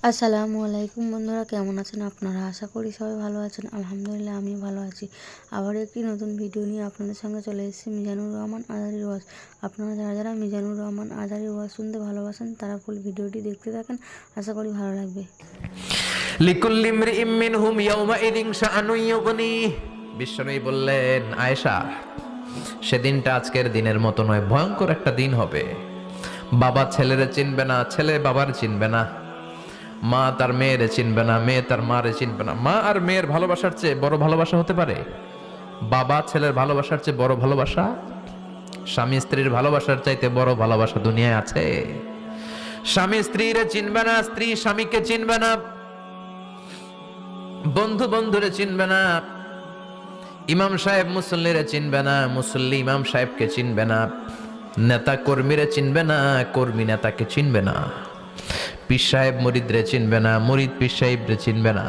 আসসালামু আলাইকুম বন্ধুরা, কেমন আছেন আপনারা? আশা করি সবাই ভালো আছেন। আলহামদুলিল্লাহ আমি ভালো আছি। আবার একটি নতুন ভিডিও নিয়ে আপনাদের সঙ্গে চলে এসেছি মিজানুর রহমান আজারির ওয়াজ। আপনারা যারা যারা মিজানুর রহমান আজারির ওয়াজ শুনতে ভালোবাসেন তারা ফুল ভিডিওটি দেখতে থাকেন, আশা করি ভালো লাগবে। লিকুল্লি ইমরিইম মিনহুম ইয়াওমাইযিন শাআনুন ইউগনিহ। বিশ্বনবী বললেন, আয়েশা, সেদিনটা আজকের দিনের মতো নয়, ভয়ঙ্কর একটা দিন হবে। বাবা ছেলেরে চিনবে না, ছেলে বাবার চিনবে না, মা তার মেয়েরে চিনবে না, মেয়ে তার মারে চিনবে না। মা আর মেয়ের ভালোবাসার চেয়ে বড় ভালোবাসা হতে পারে? বাবা ছেলের ভালোবাসার চেয়ে বড় ভালোবাসা? স্বামী স্ত্রীর ভালোবাসার চাইতে বড় ভালোবাসা দুনিয়ায় আছে? স্বামী স্ত্রীরে চিনবে না, স্ত্রী স্বামীকে চিনবে না, বন্ধু বন্ধুরে চিনবে না, ইমাম সাহেব মুসল্লিরে চিনবে না, মুসল্লি ইমাম সাহেবকে চিনবে না, নেতা কর্মীরে চিনবে না, কর্মী নেতাকে চিনবে না, পীর সাহেব মুরিদরে চিনবে না, মুরিদ পীর সাহেবরে চিনবে না।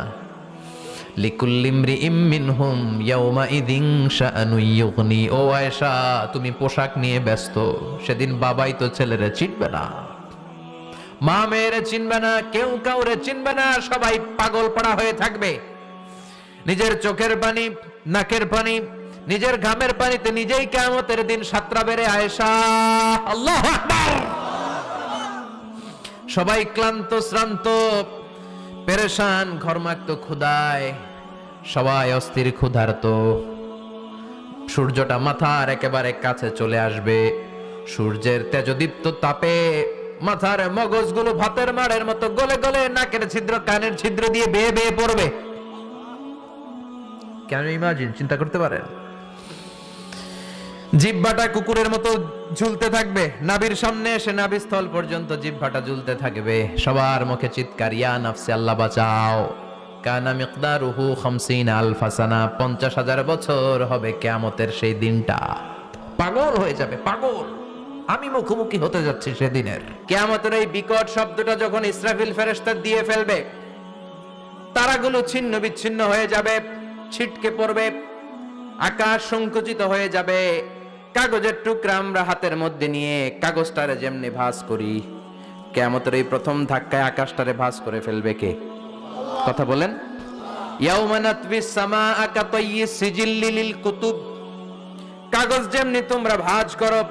লিকুল্লি ইমরিইম মিনহুম ইয়াওমাইযিন শাআনুন ইউগনি। ও আয়েশা, তুমি পোশাক নিয়ে ব্যস্ত, সেদিন বাবাই তো ছেলেরে চিনবে না, মা মেয়েরে চিনবে না, কেউ কাউরে চিনবে না, সবাই পাগল পাড়া হয়ে থাকবে। নিজের চোখের পানি, নাকের পানি, নিজের ঘামের পানিতে নিজেই কিয়ামতের দিন সাতরা বেড়ে আয়েশা। আল্লাহু আকবার। সবাই ক্লান্ত শ্রান্ত, পেরেশান, ঘর্মাক্ত ক্ষুধায়, সবাই অস্থির ক্ষুধার্ত। সূর্যটা মাথার একেবারে কাছে চলে আসবে, সূর্যের তেজদীপ্ত তাপে মাথার মগজগুলো ভাতের মাড়ের মতো গলে গলে নাকের ছিদ্র কানের ছিদ্র দিয়ে বেয়ে বেয়ে পড়বে। কেন ইমাজিন, চিন্তা করতে পারেন? জিহ্বাটা কুকুরের মতো ঝুলতে থাকবে, নাভির সামনে এসে নাভিস্থল পর্যন্ত জিহ্বাটা ঝুলতে থাকবে। সবার মুখে চিৎকার, ইয়া নাফসি, আল্লাহ বাঁচাও। কানা মিকদারুহু 50 আলফা সানা, 50,000 বছর হবে কিয়ামতের সেই দিনটা। পাগল হয়ে যাবে, পাগল। আমি মুখোমুখি হতে যাচ্ছি সেদিনের। কিয়ামতের এই বিকট শব্দটা যখন ইসরাফিল ফেরেশতা দিয়ে ফেলবে, তারাগুলো ছিন্ন বিচ্ছিন্ন হয়ে যাবে, ছিটকে পড়বে, আকাশ সংকুচিত হয়ে যাবে। কাগজের টুকরা আমরা হাতের মধ্যে নিয়ে কাগজটারে যেমনি ভাঁজ করি, কিয়ামতের এই প্রথম ধাক্কায় আকাশটারে ভাঁজ করে ফেলবে কে? কথা বলেন। ইয়াউমা নাতবিস সামাআ কাতাইয়িস সিজিল্লি লিল কুতুব। কাগজ যেমনি তোমরা ভাঁজ করো,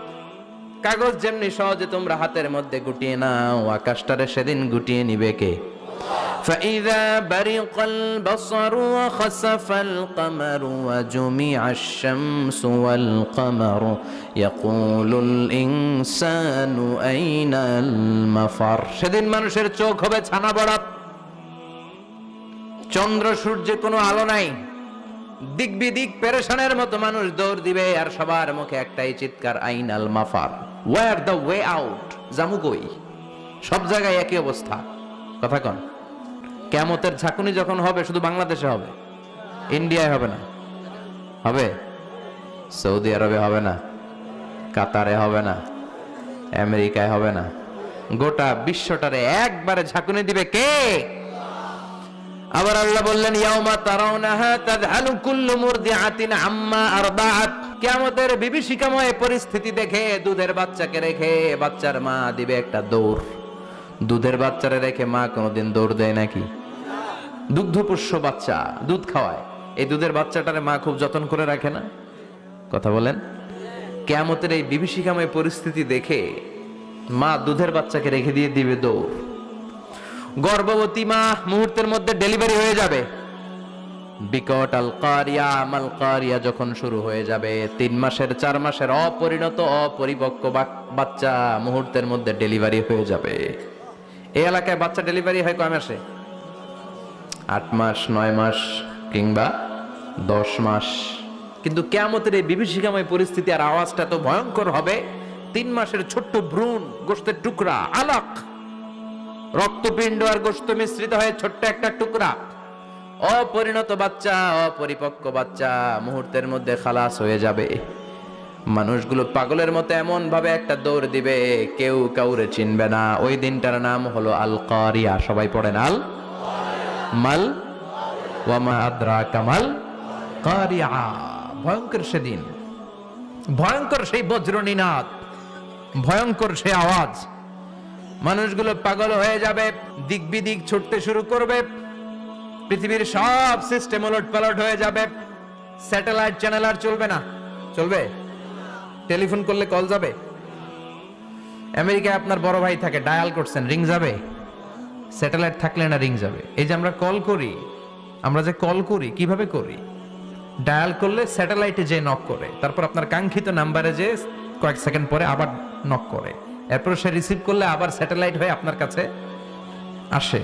কাগজ যেমনি সহজে তোমরা হাতের মধ্যে গুটিয়ে নাও, আকাশটারে সেদিন গুটিয়ে নিবে কে? فإذا برق البصر وخسف القمر وجمع الشمس والقمر يقول الإنسان أين المفر। সেদিন মানুষের চোখ হবে ছানা বড়া, চন্দ্র সূর্যে কোনো আলো নাই, দিক বিদিক পেরেশানের মতো মানুষ দৌড় দিবে, আর সবার মুখে একটাই চিৎকার, আইনাল মাফার, ওয়্যার দ্য ওয়ে আউট, জামু কই? সব জায়গায় একই অবস্থা। কথা কন। কিয়ামতের ঝাঁকুনি যখন হবে শুধু বাংলাদেশে হবে, ইন্ডিয়ায় হবে না, হবে সৌদি আরবে হবে না, কাতারে হবে না, আমেরিকায় হবে না, গোটা বিশ্বটারে একবারে ঝাঁকুনি দিবে কে? আবার আল্লাহ বললেন, ইয়াউমা তারাউনাহা তাযহালু কুল্লু মুরদিআতিন আম্মা আরদাআত। কিয়ামতের বিভীষিকাময় পরিস্থিতি দেখে দুধের বাচ্চাকে রেখে বাচ্চার মা দিবে একটা দৌড়। দুধের বাচ্চারে রেখে মা কোনোদিন দৌড় দেয় নাকি? দুগ্ধপোষ্য বাচ্চা, দুধ খাওয়ায়, এই দুধের বাচ্চাটারে মা খুব যত্ন করে রাখে না? কথা বলেন। কিয়ামতের এই বিভীষিকাময় পরিস্থিতি দেখে মা দুধের বাচ্চাকে রেখে দিয়ে দিবে দৌড়। গর্ভবতী মা মুহূর্তের মধ্যে ডেলিভারি হয়ে যাবে। বিকট আল কারিয়া মাল কারিয়া যখন শুরু হয়ে যাবে, 3 মাসের 4 মাসের অপরিণত অপরিপক্ক বাচ্চা মুহূর্তের মধ্যে ডেলিভারি হয়ে যাবে। এই এলাকায় বাচ্চা ডেলিভারি হয় কয় মাসে? 8 মাস, 9 মাস কিংবা 10 মাস। কিন্তু কিয়ামতের এই বিভীষিকাময় পরিস্থিতি আর আওয়াজটা তো ভয়ঙ্কর হবে। 3 মাসের ছোট্ট ভ্রূণ, গোশতের টুকরা, আলাক, রক্তপিণ্ড আর গোশত মিশ্রিত হয়ে ছোট্ট একটা টুকরা, অপরিণত বাচ্চা, অপরিপক্ক বাচ্চা মুহূর্তের মধ্যে খালাস হয়ে যাবে। মানুষগুলো পাগলের মতো এমন ভাবে একটা দৌড় দিবে, কেউ কাউরে চিনবে না। ওই দিনটার নাম হলো আল কারিয়া। সবাই পড়েন, আল মাল ওয়া মা আদরাকা মাল কারিয়া। ভয়ঙ্কর সেদিন, ভয়ঙ্কর সেই বজ্রনিনাদ, ভয়ঙ্কর সেই আওয়াজ। মানুষগুলো পাগল হয়ে যাবে, দিক বিদিক ছুটতে শুরু করবে, পৃথিবীর সব সিস্টেম ওলট পালট হয়ে যাবে। স্যাটেলাইট চ্যানেল আর চলবে না। চলবে? টেলিফোন করলে কল যাবে? আমেরিকায় আপনার বড় ভাই থাকে, ডায়াল করছেন, রিং যাবে? স্যাটেলাইট থাকলে না রিং যাবে? এই যে আমরা কল করি, আমরা যে কল করি কিভাবে করি? ডায়াল করলে স্যাটেলাইটে যে নক করে, তারপর আপনার কাঙ্ক্ষিত নাম্বারে যে কয়েক সেকেন্ড পরে আবার নক করে, এরপর সে রিসিভ করলে আবার স্যাটেলাইট হয়ে আপনার কাছে আসে।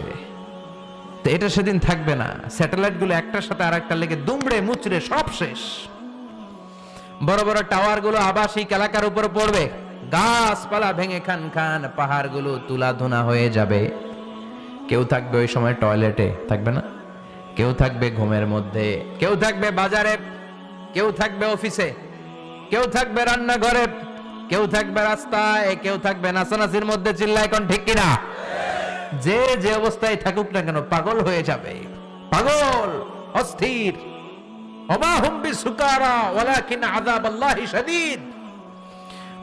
তো এটা সেদিন থাকবে না। স্যাটেলাইট গুলো একটার সাথে আর একটা লেগে দুমড়ে মুচড়ে সব শেষ। বড় বড় টাওয়ার গুলো আবাসিক এলাকার উপর পড়বে, গাছপালা ভেঙে খান খান, পাহাড় গুলো তুলাধুনা হয়ে যাবে। কেউ থাকবে ওই সময় টয়লেটে, থাকবে না? কেউ থাকবে ঘুমের মধ্যে, কেউ থাকবে বাজারে, কেউ থাকবে অফিসে, কেউ থাকবে রান্নাঘরে, কেউ থাকবে রাস্তায়, কেউ থাকবে নাচানাচির মধ্যে। চিল্লা এখন ঠিক কিনা? যে যে অবস্থায় থাকুক না কেন পাগল হয়ে যাবে, পাগল, অস্থির। ওমা হুম বিসুকারা ওয়ালাকিন আযাবাল্লাহি শাদীদ।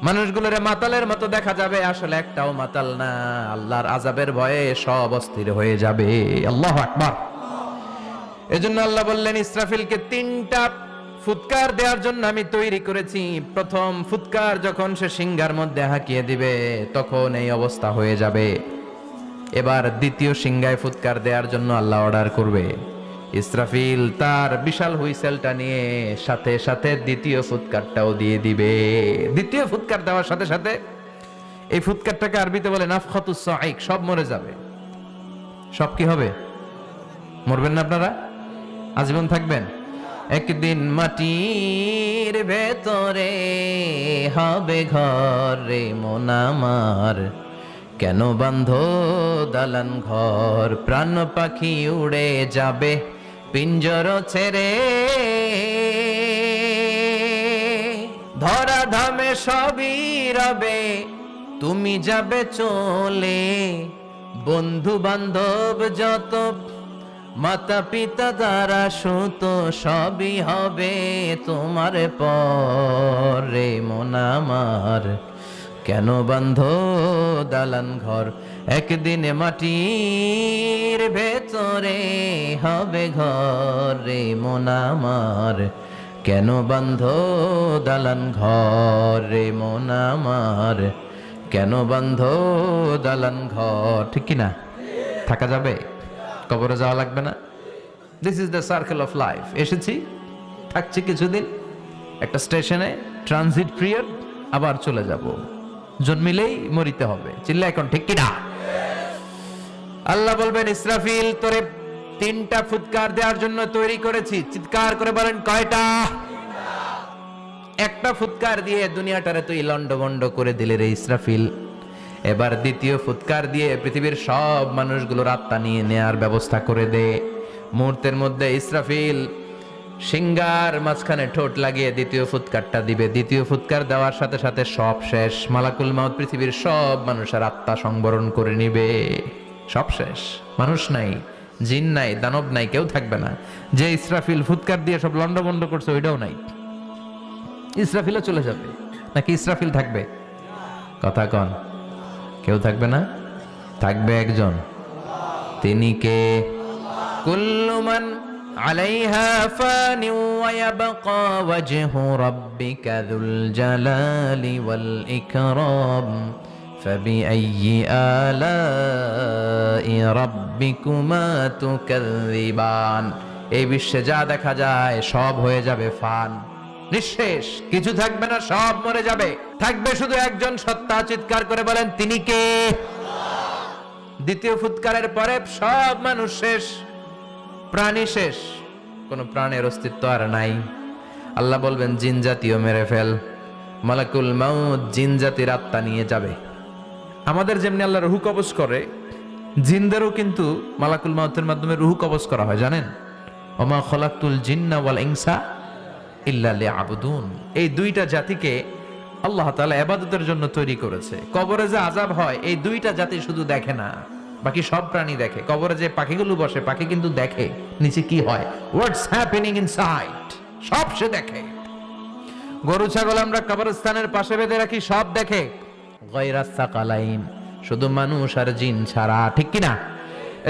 মানুষগুলোরে মাতালের মতো দেখা যাবে, আসলে একটাও মাতাল না। আল্লাহর আযাবের ভয়ে সব অস্থির হয়ে যাবে। আল্লাহু আকবার। এজন্য আল্লাহ বললেন, ইসরাফিলকে 3টা ফুৎকার দেওয়ার জন্য আমি তৈরি করেছি। প্রথম ফুৎকার যখন সে সিংহার মধ্যে হাঁকিয়ে দিবে, তখন এই অবস্থা হয়ে যাবে। এবার দ্বিতীয় সিংহায় ফুৎকার দেওয়ার জন্য আল্লাহ অর্ডার করবে। ইসরাফিল তার বিশাল হুইসেলটা নিয়ে সাথে সাথে দ্বিতীয় ফুৎকারটাও দিয়ে দিবে। দ্বিতীয় ফুৎকার দেওয়ার সাথে সাথে, এই ফুৎকারটাকে আরবিতে বলে নাফখাতুস সাঈক, সব মরে যাবে। সব কি হবে? মরবেন না আপনারা? আজীবন থাকবেন? একদিন মাটির ভেতরে হবে ঘর রে মন আমার, কেন বান্ধ দালান ঘর, প্রাণ পাখি উড়ে যাবে পিঞ্জর ছেড়ে, ধরা ধামে সবই রবে তুমি যাবে চলে, বন্ধু বান্ধব যত মাতা পিতা দ্বারা সুত সবই হবে তোমার পরে মন আমার, কেন বান্ধ দালান ঘর, একদিন মাটির ভেতরে হবে ঘর রে মন আমার, কেন বান্ধ দালান ঘর রে মন আমার, কেন বান্ধ দালান ঘর। ঠিক কিনা? থাকা যাবে? কবরে যাওয়া লাগবে না? This is the circle of life. এসেছি, থাকছি কিছুদিন, একটা স্টেশনে ট্রানজিট পিরিয়ড, আবার চলে যাব। জন্মিলেই মরিতে হবে। চিল্লা এখন ঠিক কিনা? আল্লাহ বলবেন, ইসরাফিল তোরে 3টা ফুৎকার দেওয়ার জন্য তৈরি করেছি। চিৎকার করে বলেন, কয়টা? একটা ফুৎকার দিয়ে দুনিয়াটারে তুই লন্ডভন্ড করে দিলে রে ইসরাফিল। এবার দ্বিতীয় ফুৎকার দিয়ে পৃথিবীর সব মানুষগুলোর আত্মা নিয়ে নেয়ার ব্যবস্থা করে দে। মুহূর্তের মধ্যে ইসরাফিল সিংহার মাঝখানে ঠোঁট লাগিয়ে দ্বিতীয় ফুৎকারটা দিবে। দ্বিতীয় ফুৎকার দেওয়ার সাথে সাথে সব শেষ। মালাকুল মাউত পৃথিবীর সব মানুষের আত্মা সংবরণ করে নিবে। সব শেষ, মানুষ নাই, জিন নাই, দানব নাই, কেউ থাকবে না। যে ইসরাফিল ফুৎকার দিয়ে সব লন্ডভন্ড করছে ওইটাও নাই। ইসরাফিলও চলে যাবে, নাকি ইসরাফিল থাকবে? কথা কন, কেউ থাকবে না? থাকবে একজন, তিনি কে? কুল্লু মান আলাইহা ফানি ওয়া ইয়াবকা ওয়াজহু রাব্বিকা যুল জালালি ওয়াল ইকরাম ফাবিআইয়ি আলাই রাব্বিকুমা তুকাযযিবান। এই বিশ্বে যা দেখা যায় সব হয়ে যাবে ফান, নিঃশেষ, কিছু থাকবে না, সব মরে যাবে। থাকবে শুধু একজন সত্তা। চিৎকার করে বলেন, তিনি কে? দ্বিতীয় ফুৎকারের পরে সব মানুষ শেষ, প্রাণী শেষ, কোন প্রাণের অস্তিত্ব আর নাই। আল্লাহ বলবেন, জিন জাতীয় মেরে ফেল। মালাকুল মাউত জিন জাতির আত্মা নিয়ে যাবে। আমাদের যেমনি আল্লাহ রুহ কবজ করে, জিনদেরও কিন্তু মালাকুল মাউতের মাধ্যমে রুহ কবজ করা হয়, জানেন? ওমা খলাকতুল জিন্না ওয়াল ইনসা ইল্লা লিয়াবুদুন। এই 2টা জাতিকে আল্লাহ তাআলা ইবাদতের জন্য তৈরি করেছে। কবরে যে আযাব হয় এই 2টা জাতি শুধু দেখে না, বাকি সব প্রাণী দেখে। কবরে যে পাখিগুলো বসে, পাখি কিন্তু দেখে নিচে কি হয়, হোয়াটস হ্যাপেনিং ইনসাইড, সব সে দেখে। গরু ছাগল আমরা কবরস্থানের পাশে বেঁধে রাখি, সব দেখে। গায়রাস সাকালাইন, শুধু মানুষ আর জিন ছাড়া, ঠিক কিনা?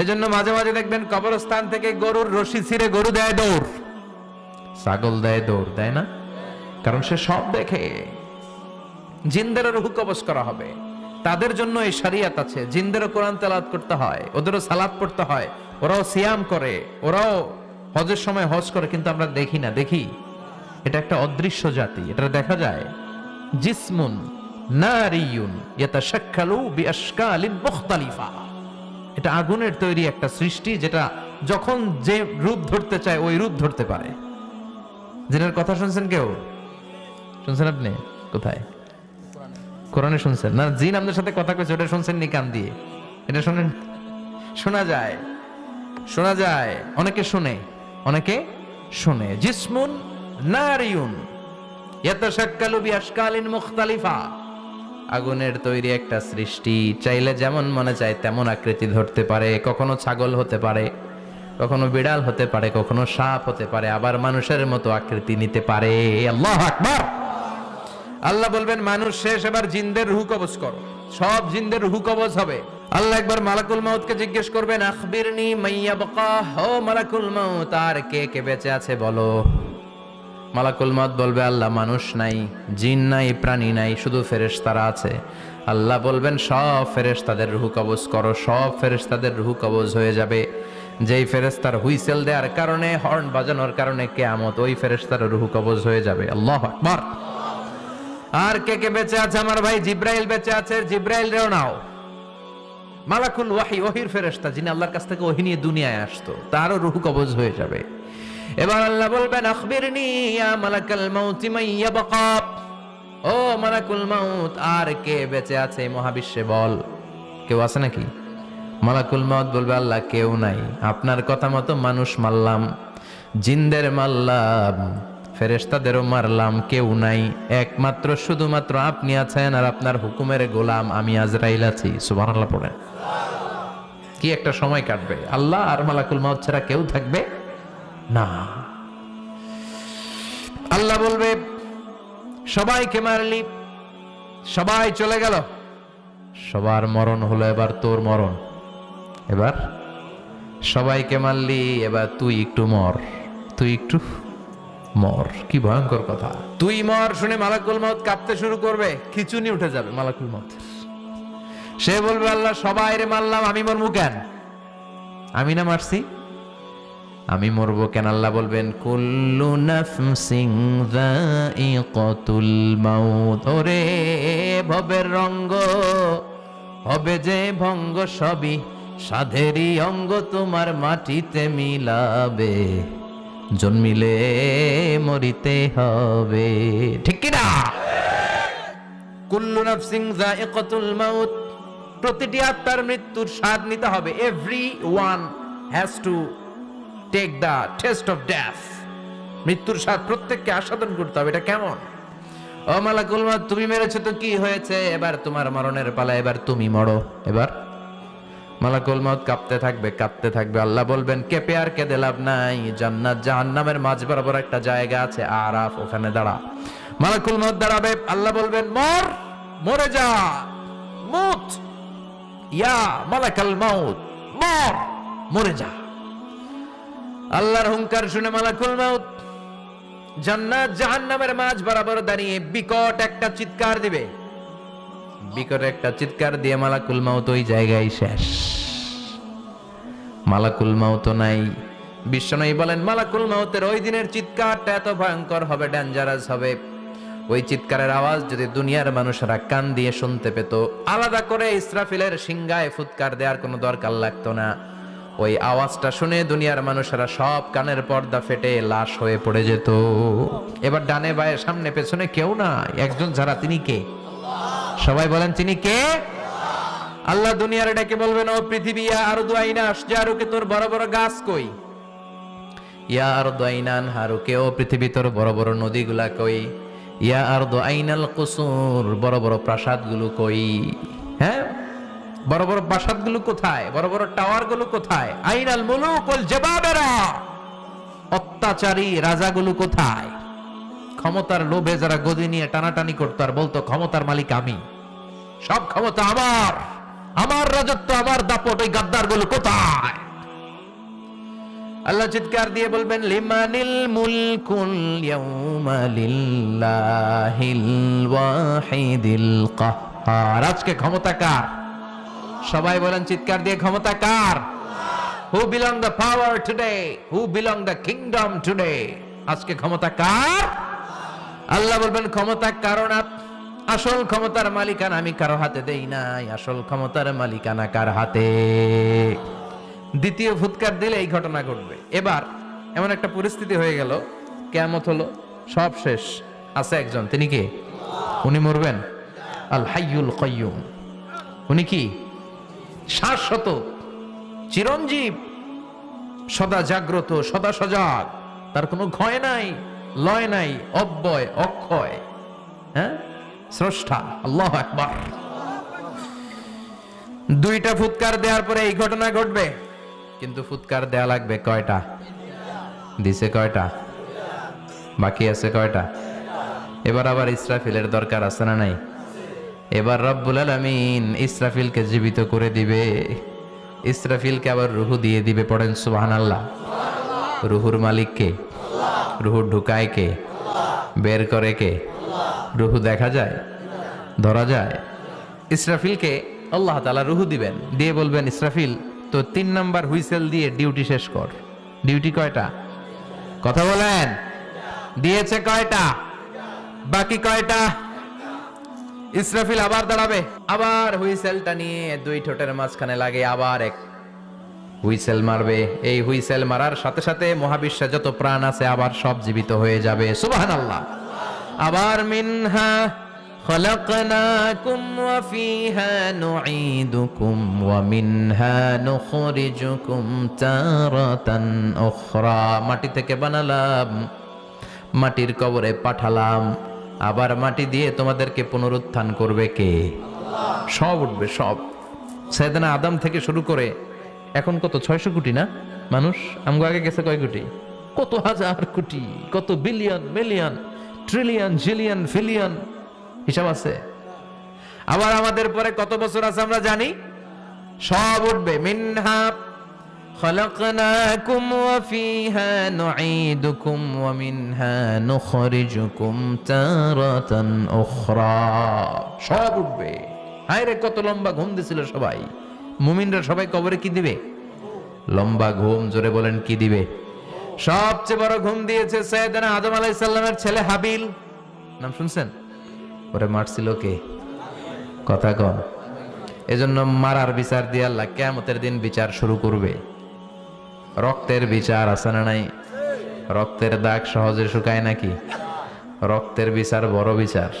এজন্য মাঝে মাঝে দেখবেন কবরস্থান থেকে গরুর রশি ছিঁড়ে গরু দেয় দৌড়, ছাগল দেয় দৌড়, দেয় না? কারণ সে সব দেখে। জিনদেরও রূহ কবজ করা হবে, তাদের জন্য এই শরিয়ত আছে। জিনদেরও কোরআন তেলাওয়াত করতে হয়, ওদেরও সালাত পড়তে হয়, ওরাও সিয়াম করে, ওরাও হজের সময় হজ করে, কিন্তু আমরা দেখি না। দেখি? এটা একটা অদৃশ্য জাতি, এটা দেখা যায়। জিসমুন নারিয়ুন ইয়াতাশাক্কালু বিআশকালিন মুখতালিফা। এটা আগুনের তৈরি একটা সৃষ্টি, যেটা যখন যে রূপ ধরতে চায় ওই রূপ ধরতে পারে। জিনের কথা শুনছেন কেউ? শুনছেন আপনি? কোথায়? কোরআনে শুনছেন না? জিন আমাদের সাথে কথা কইছে, ওটা শুনছেন নি কান দিয়ে? এটা শুনেন? শোনা যায়, শোনা যায়। অনেকে শুনে, অনেকে শুনে। জিসমুন নারিয়ুন ইয়াতাশাক্কালু বিআশকালিন মুখতালিফা। আগুনের তৈরি একটা সৃষ্টি, চাইলে যেমন মনে চায় তেমন আকৃতি ধরতে পারে। কখনো ছাগল হতে পারে, কখনো বিড়াল হতে পারে, কখনো সাপ হতে পারে, আবার মানুষের মতো আকৃতি নিতে পারে। আল্লাহু আকবার। আল্লাহ বলবেন মানুষ শেষ, এবার জিনদের রূহ কবজ করো। সব জিনদের রূহ কবজ হবে। আল্লাহ একবার মালাকুল মাউতকে জিজ্ঞেস করবেন, আখবিরনি মাইয়াবকা, ও মালাকুল মাউত, আর কে কে বেঁচে আছে বলো। মালাকুল মাউত বলবে, আল্লাহ মানুষ নাই, জিন নাই, প্রাণী নাই, শুধু ফেরেশতারা আছে। আল্লাহ বলবেন, সব ফেরেশতাদের রূহ কবজ করো। সব ফেরেশতাদের রূহ কবজ হয়ে যাবে। যেই ফেরেশতার হুইসেল দেওয়ার কারণে, হর্ন বাজানোর কারণে কিয়ামত, ওই ফেরেশতার রূহ কবজ হয়ে যাবে। আল্লাহু আকবার। আর কে কে বেঁচে আছে? আমার ভাই জিব্রাইল বেঁচে আছে, জিব্রাইল রেও নাও। মালাকুল ওয়াহি, ওহির ফেরেশতা, যিনি আল্লাহর কাছ থেকে ওহী নিয়ে দুনিয়ায় আসতো, তারও রূহ কবজ হয়ে যাবে। এবার আল্লাহ বলবেন, আখবিরনি ইয়া মালাকাল মাউত মাইয়াবকা, ও মালাকুল মাউত, আর কে বেঁচে আছে মহাবিশ্বে বল। কেউ আছে নাকি? মালাকুল মাউত বলবে, আল্লাহ কেউ নাই। আপনার কথা মতো মানুষ মারলাম, জিনদের মারলাম, ফেরেশতাদেরও মারলাম, কেউ নাই। একমাত্র শুধুমাত্র আপনি আছেন, আর আপনার হুকুমের গোলাম আমি আজরাইল আছি। সুবহানাল্লাহ পড়েন। কি একটা সময় কাটবে! আল্লাহ আর মালাকুল মাউত ছাড়া কেউ থাকবে না। আল্লাহ বলবে, সবাইকে মারলি, সবাই চলে গেল, সবার মরণ হলো, এবার তোর মরণ। এবার সবাইকে মারলি, এবার তুই একটু মর, তুই একটু মর। কি ভয়ঙ্কর কথা! তুই মর শুনে মালাকুল মাউত কাঁপতে শুরু করবে, খিচুনি উঠে যাবে মালাকুল মাউত। সে বলবে, আল্লাহ সবাই রে মারলাম, আমি মরবো কেন? আমি না মারছি, আমি মরবো কেন? আল্লাহ বলবেন, কুল্লু নাফসিন যায়িকাতুল মাউত। ওরে ভবের রঙ্গ, হবে যে ভঙ্গ, সবই সাধেরই অঙ্গ, তোমার মাটিতে মিলাবে, জন্মিলে মরিতে হবে। ঠিক কি না? কুল্লু নাফসিন যায়িকাতুল মাউত, প্রতিটি আত্মার মৃত্যুর স্বাদ নিতে হবে। Every one has to take the taste of death. মৃত্যুর স্বাদ প্রত্যেককে আস্বাদন করতে হবে। এটা কেমন? ও মালাকুল মাউত, তুমি মেরেছো তো কি হয়েছে, এবার তোমার মরণের পালা, এবার তুমি মরো। এবার মালাকুল মাউত কাঁপতে থাকবে, কাঁপতে থাকবে। আল্লাহ বলবেন, কেঁপে আর কেঁদে লাভ নাই, জান্নাত জাহান্নামের মাঝ বরাবর একটা জায়গা আছে, আরাফ, ওখানে দাঁড়া। মালাকুল মাউত দাঁড়াবে, আল্লাহ বলবেন, মর, মরে যা, মুত, ইয়া মালাকাল মাউত, মর, মরে যা। আল্লাহর হুঙ্কার শুনে মালাকুল মাউত জান্নাত জাহান্নামের মাঝ বরাবর দাঁড়িয়ে বিকট একটা চিৎকার দিবে। বিকট একটা চিৎকার দিয়ে মালাকুল মাউত ওই জায়গায় শেষ। মালাকুল মাউত নাই। বিশ্বনবী বলেন, মালাকুল মাউতের ওই দিনের চিৎকারটা এত ভয়ঙ্কর হবে, ডেঞ্জারাস হবে। ওই চিৎকারের আওয়াজ যদি দুনিয়ার মানুষেরা কান দিয়ে শুনতে পেত, আলাদা করে ইসরাফিলের সিংহায় ফুৎকার দেওয়ার কোনো দরকার লাগতো না। ওই আওয়াজটা শুনে দুনিয়ার মানুষেরা সব কানের পর্দা ফেটে লাশ হয়ে পড়ে যেত। এবার ডানে বায়ে সামনে পেছনে কেউ না, একজন ছাড়া, তিনি কে? সবাই বলেন, তিনি কে? আল্লাহ দুনিয়ার ডেকে বলবেন, ও পৃথিবী, ইয়া আরদু আইনা আশজারুকে, তোর বড় বড় গাছ কই? ইয়া আরদু আইনা আনহারুকে, ও পৃথিবী, তোর বড় বড় নদীগুলা কই? ইয়া আরদু আইনাল কুসুর, বড় বড় প্রাসাদগুলো কই? হ্যাঁ, বড় বড় প্রাসাদগুলো কোথায়? বড় বড় টাওয়ারগুলো কোথায়? আইনাল মুলুক ওয়াল জাবাবেরা, অত্যাচারী রাজাগুলো কোথায়? ক্ষমতার লোভে যারা গদি নিয়ে টানাটানি করতো আর বলতো ক্ষমতার মালিক আমি, সব ক্ষমতা আমার, আমার রাজত্ব, আমার দাপট, ওই গাদ্দারগুলো কোথায়? আল্লাহ চিৎকার দিয়ে বলবেন, লিমানিল মুলকুল ইয়াউমা লিল্লাহিল ওয়াহিদিল কাহ্হার। আজকে ক্ষমতা কার? সবাই বলেন চিৎকার দিয়ে, ক্ষমতা কার? Who belong the power today? Who belong the kingdom today? আজকে ক্ষমতা কার? আল্লাহ বলবেন ক্ষমতা কারো না, আসল ক্ষমতার মালিকানা আমি কারো হাতে দেই নাই। আসল ক্ষমতার মালিকানা কার হাতে? দ্বিতীয় ফুৎকার দিলে এই ঘটনা ঘটবে। এবার এমন একটা পরিস্থিতি হয়ে গেল, কিয়ামত হলো, সব শেষ, আছে একজন, তিনি কে? উনি মরবেন, আল হাইয়ুল কাইয়ুম। উনি কি? শাশ্বত, চিরঞ্জীব, সদা জাগ্রত, সদা সজাগ, তার কোনো ক্ষয় নাই, লয় নাই, অব্যয়, অক্ষয়, হ্যাঁ, স্রষ্টা। আল্লাহু আকবার। দুইটা ফুৎকার দেওয়ার পরে এই ঘটনা ঘটবে, কিন্তু ফুৎকার দেয়া লাগবে কয়টা? দিছে কয়টা? বাকি আছে কয়টা? এবার আবার ইসরাফিলের দরকার আছে না নাই? এবার রব্বুল আলামিন ইসরাফিলকে জীবিত করে দিবে, ইসরাফিলকে আবার রুহু দিয়ে দিবে। পড়েন সুবহানাল্লাহ। রুহুর মালিক কে? রুহু ঢুকায় কে? বের করে কে? রুহু দেখা যায়, ধরা যায়? ইসরাফিলকে আল্লাহ তাআলা রুহু দিবেন, দিয়ে বলবেন, ইসরাফিল তো 3 নাম্বার হুইসেল দিয়ে ডিউটি শেষ কর। ডিউটি কয়টা? কথা বলেন, দিয়েছে কয়টা? বাকি কয়টা? ইসরাফিল আবার দাঁড়াবে, আবার হুইসেলটা নিয়ে দুই ঠোঁটের মাঝখানে লাগে আবার এক হুইসেল মারবে। এই হুইসেল মারার সাথে সাথে মহাবিশ্বে যত প্রাণ আছে আবার সব জীবিত হয়ে যাবে। সুবহানাল্লাহ। আবার মিনহা খলাকনাকুম ওয়া ফিহা নুঈদুকুম ওয়া মিনহা নুখরিজুকুম তারাতান উখরা। মাটি থেকে বানালাম, মাটির কবরে পাঠালাম, আবার মাটি দিয়ে তোমাদেরকে পুনরুত্থান করবে কে? সব উঠবে, সব। সাইয়েদনা আদম থেকে শুরু করে এখন কত 600 কোটি না মানুষ? আমগো আগে গেছে কয় কোটি? কত হাজার কোটি, কত billion, million, trillion, zillion, pillion, হিসাব আছে। আবার আমাদের পরে কত বছর আছে আমরা জানি? সব উঠবে। মিনহা খলাকনাকুম ওয়া ফিহা নুঈদুকুম ওয়া মিনহা নুখরিজুকুম তারাতান উখরা। সব উঠবে। হায়রে কত লম্বা ঘুম দিছিল সবাই। মুমিনরা সবাই কবরে কি দিবে? লম্বা ঘুম। জোরে বলেন কি দিবে? সবচেয়ে বড় ঘুম দিয়েছে সাইয়েদনা আদম আলাইহিস সালামের ছেলে হাবিল। নাম শুনছেন? ওরে মারছিল কে? কথা কন। এজন্য মারার বিচার দিয়ে আল্লাহ কিয়ামতের দিন বিচার শুরু করবে। রক্তের বিচার আছে না নাই? রক্তের দাগ সহজে শুকায় নাকি? রক্তের বিচার বড় বিচার।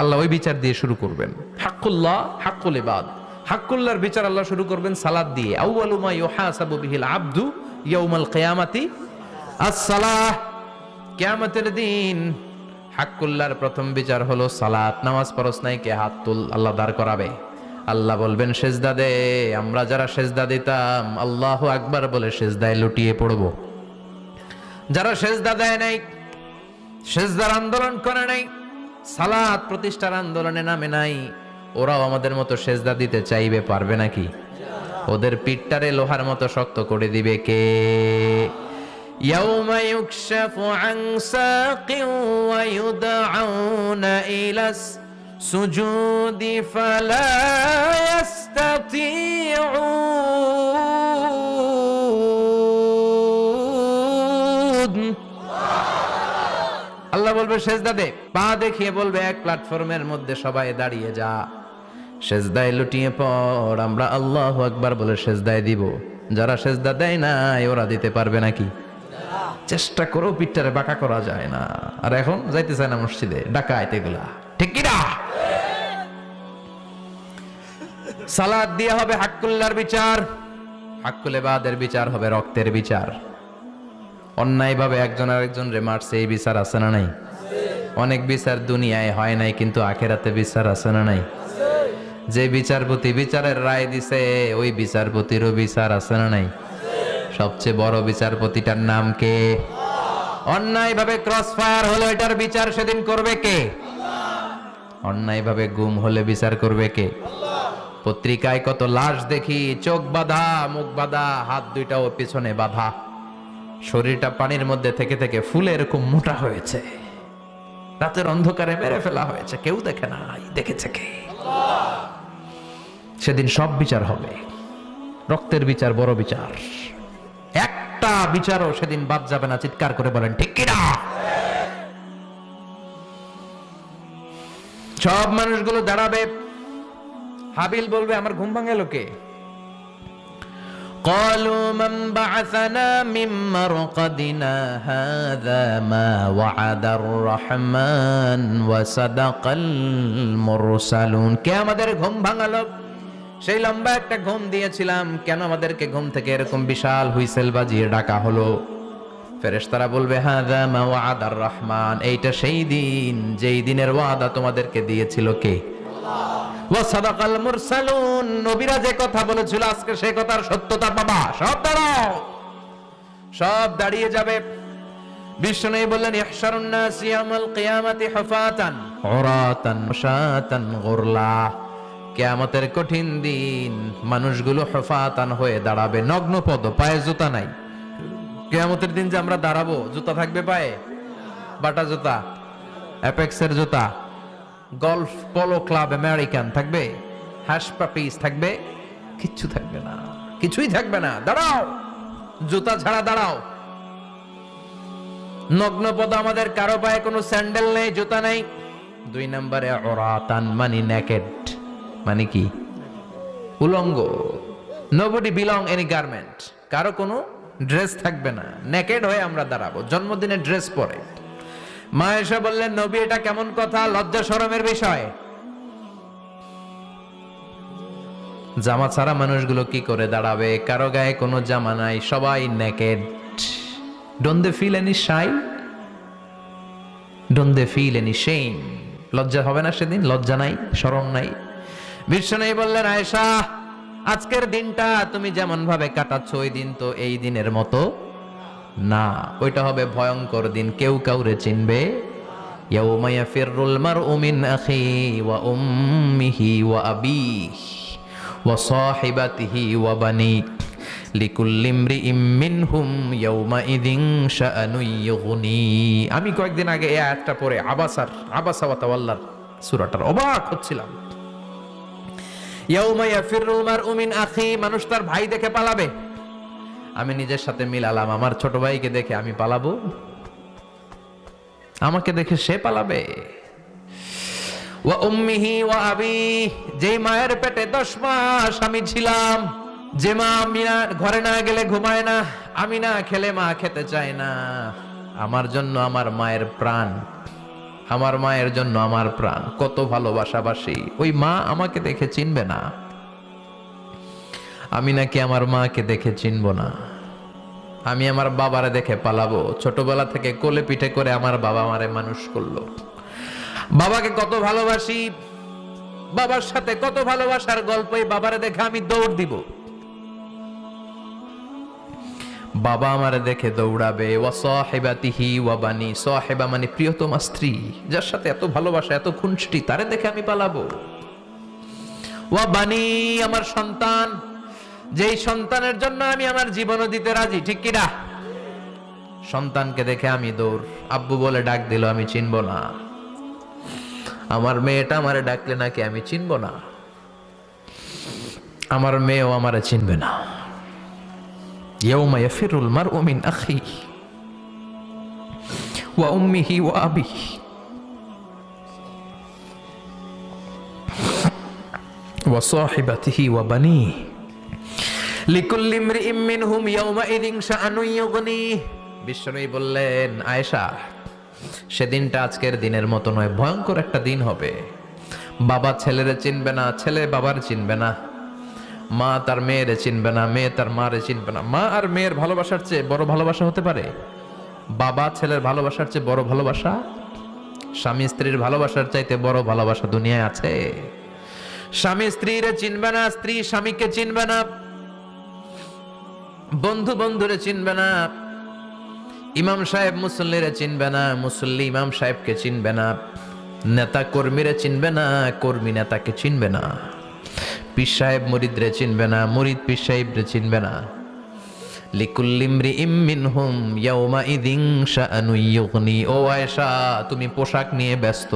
আল্লাহ ওই বিচার দিয়ে শুরু করবেন। হাক্কুল্লাহ, হাক্কুল ইবাদ। হাক্কুল্লাহর বিচার আল্লাহ শুরু করবেন সালাত দিয়ে। আউয়ালু মা ইউহাসাবু বিহিল আবদু ইয়াউমাল কিয়ামাতি আস-সালাহ। কিয়ামতের দিন হাক্কুল্লাহর প্রথম বিচার হলো সালাত। নামাজ পড়ছ নাই কে? হাত তুল। আল্লাহ দাঁড় করাবে। আল্লাহ বলবেন সেজদা দে। আমরা যারা সেজদা দিতাম আল্লাহু আকবার বলে সেজদায় লুটিয়ে পড়ব। যারা সেজদা দেয় নাই, সেজদার আন্দোলন করে নাই, সালাত প্রতিষ্ঠার আন্দোলনে নামে নাই, ওরাও আমাদের মতো সেজদা দিতে চাইবে, পারবে নাকি? ওদের পিঠটারে লোহার মতো শক্ত করে দিবে কে? ইয়াউমা ইউকশাফু আন সাকিন ওয়া ইউদআউনা ইলাস সুজুদি ফালা ইস্তাতিউন। আল্লাহ বলবে সেজদা দে। পা দেখিয়ে বলবে এক প্ল্যাটফর্মের মধ্যে সবাই দাঁড়িয়ে যা, সেজদায় লুটিয়ে পড়। আমরা আল্লাহু আকবার বলে সেজদায় দিব। যারা সেজদা দেয় না ওরা দিতে পারবে নাকি? চেষ্টা করেও পিঠটারে বাঁকা করা যায় না। আর এখন যাইতে চায় না মসজিদে, ডাকাইত এগুলা, ঠিক কি না? সালাত দিয়ে হবে হাক্কুল্লাহর বিচার, হাক্কুল ইবাদের বিচার হবে রক্তের বিচার। অন্যায় ভাবে একজন আরেকজন রে মারছে, এই বিচার আছে না নাই? অনেক বিচার দুনিয়ায় হয় নাই, কিন্তু আখেরাতে বিচার আছে না নাই? যে বিচারপতি বিচারের রায় দিছে ওই বিচারপতিরও বিচার আছে না নাই? সবচেয়ে বড় বিচারপতিটার নাম কে? অন্যায় ভাবে ক্রস ফায়ার হলো এটার বিচার সেদিন করবে কে? অন্যায় ভাবে গুম হলে বিচার করবে কে? পত্রিকায় কত লাশ দেখি, চোখ বাঁধা, মুখ বাঁধা, হাত দুইটাও পিছনে বাঁধা, শরীরটা পানির মধ্যে থেকে থেকে ফুলে এরকম মোটা হয়েছে, রাতের অন্ধকারে মেরে ফেলা হয়েছে, কেউ দেখে না, দেখেছে কে? সেদিন সব বিচার হবে, রক্তের বিচার, বড় বিচার, একটা বিচারও সেদিন বাদ যাবে না। চিৎকার করে বলেন ঠিক কিনা? সব মানুষগুলো দাঁড়াবে। হাবিল বলবে আমার ঘুম ভাঙে লোকে। قالوا من بعثنا من مرقدنا هذا ما وعد الرحمن وصدق المرسلون। কে আমাদের ঘুম ভাঙালো? সেই লম্বা একটা ঘুম দিয়েছিলাম, কেন আমাদেরকে ঘুম থেকে এরকম বিশাল হুইসেল বাজিয়ে ডাকা হলো? ফেরেশতারা বলবে হাযা মা ওয়া'আদার রহমান, এইটা সেই দিন যেই দিনের ওয়াদা তোমাদেরকে দিয়েছিল কে? ওয়া সাদাকাল মুরসালুন, নবীরা যে কথা বলেছিল আজকে সেই কথার সত্যতা পাবা। সব দাঁড়াও, সব দাঁড়িয়ে যাবে। বিষ্ণু বললেন ইহশারুন নাস ইয়াউমাল কিয়ামাতি হুফাতান উরাতান শাতান গুরলা, কিয়ামতের কঠিন দিন মানুষগুলো হুফাতান হয়ে দাঁড়াবে, নগ্ন পদ, পায়ে জুতা নাই। কিয়ামতের দিন যে আমরা দাঁড়াবো, জুতা থাকবে পায়ে? বাটা জুতা, অ্যাপেক্সের জুতা, গলফ পোলো ক্লাব আমেরিকান থাকবে? হ্যাশ পাপিস থাকবে? কিচ্ছু থাকবে না, কিছুই থাকবে না। দাঁড়াও, জুতা ছাড়া দাঁড়াও। নগ্ন পদ, আমাদের কারো পায়ে কোনো স্যান্ডেল নেই, জুতা নেই। 2 নম্বরে উরাতান মানে নেকেড, মানে কি? উলঙ্গ। নোবডি বিলং এনি গার্মেন্ট, কারো কোনো ড্রেস থাকবে না, নেকেড হয়ে আমরা দাঁড়াবো, জন্মদিনের ড্রেস পরে। মা এসে বললেন নবী এটা কেমন কথা, লজ্জা শরমের বিষয়। জামা ছাড়া মানুষগুলো কি করে দাঁড়াবে? কারো গায়ে কোনো জামা নাই, সবাই naked. Don't they feel any shy? Don't they feel any shame? লজ্জা হবে না সেদিন? লজ্জা নাই, শরম নাই? বিষ্ণু বললেন আয়েশা, আজকের দিনটা তুমি যেমন ভাবে কাটাচ্ছ ওই দিন তো এই দিনের মতো না, ওইটা হবে ভয়ঙ্কর দিন, কেউ কাউরে চিনবে। ইয়াউমা ইয়াফিরুল মারউ মিন আখিহি ওয়া উম্মিহি ওয়া আবিহি ওয়া সাহিবাতিহি ওয়া বানিহি লিকুল্লি ইমরিইম মিনহুম ইয়াউমাইযিন শাআনুন ইউগনি। আমি কয়েকদিন আগে এই আয়াতটা পড়ে আবাসা ওয়া তাওয়াল্লার সূরাটার অবাক হচ্ছিলাম। ইয়াউমা ইয়াফিরুল মারউ মিন আখিহি, মানুষ তার ভাই দেখে পালাবে। আমি নিজের সাথে মিলালাম, আমার ছোট ভাইকে দেখে আমি পালাবো? আমাকে দেখে সে পালাবে? ওয়া উম্মিহি ওয়া আবিহি, যে মায়ের পেটে 10 মাস আমি ছিলাম, যে মা আমি না ঘরে না গেলে ঘুমায় না, আমি না খেলে মা খেতে চায় না, আমার জন্য আমার মায়ের প্রাণ, আমার মায়ের জন্য আমার প্রাণ, কত ভালোবাসাবাসি। ওই মা আমাকে দেখে চিনবে না, আমি নাকি আমার মাকে দেখে চিনব না। আমি আমার বাবারে দেখে পালাবো। ছোটবেলা থেকে কোলে পিঠে করে আমার বাবা আমারে মানুষ করলো, বাবাকে কত ভালোবাসি, বাবার সাথে কত ভালোবাসার গল্প, এই বাবারে দেখে আমি দৌড় দিব, বাবা আমারে দেখে দৌড়াবে। ওয়া সাহিবাতিহি ওয়া বানি, সাহিবা মানে প্রিয়তমা স্ত্রী, যার সাথে এত ভালোবাসা, এত খুনসুটি, তারে দেখে আমি পালাবো। ওয়া বানি, আমার সন্তান, যেই সন্তানের জন্য আমি আমার জীবনও দিতে রাজি, ঠিক কিনা? সন্তানকে দেখে আমি দৌড়। আব্বু বলে ডাক দিল, আমি চিনব না। আমার মেয়েটা আমারে ডাকলে নাকি আমি চিনব না, আমার মেয়েও আমারে চিনবে না। ইয়াউমা ইয়াফিরুল মারউ মিন আখিহি ওয়া উম্মিহি ওয়া আবিহি ওয়া সাহিবাতিহি ওয়া বানিহি লিকুল্লি ইমরিইম মিনহুম ইয়াউমাইযিন শাআনুন ইউগনি। বিষ্ণু বললেন আয়েশা, সেদিনটা আজকের দিনের মতো নয়, ভয়ঙ্কর একটা দিন হবে। বাবা ছেলেরে চিনবে না, ছেলে বাবার চিনবে না, মা তার মেয়েরে চিনবে না, মেয়ে তার মারে চিনবে না। মা আর মেয়ের ভালোবাসার চেয়ে বড় ভালোবাসা হতে পারে? বাবা ছেলের ভালোবাসার চেয়ে বড় ভালোবাসা? স্বামী স্ত্রীর ভালোবাসার চাইতে বড় ভালোবাসা দুনিয়ায় আছে? স্বামী স্ত্রীরে চিনবে না, স্ত্রী স্বামীকে চিনবে না, বন্ধু বন্ধুরে চিনবে না, ইমাম সাহেব মুসল্লিরে চিনবে না, মুসল্লি ইমাম সাহেবকে চিনবে না, নেতা কর্মীরে চিনবে না, কর্মী নেতাকে চিনবে না, পীর সাহেব মুরিদরে চিনবে না, মুরিদ পীর সাহেবরে চিনবে না। লিকুল্লি ইমরিইম মিনহুম ইয়াউমাইযিন শাআনুন ইউগনি। ও আয়েশা, তুমি পোশাক নিয়ে ব্যস্ত,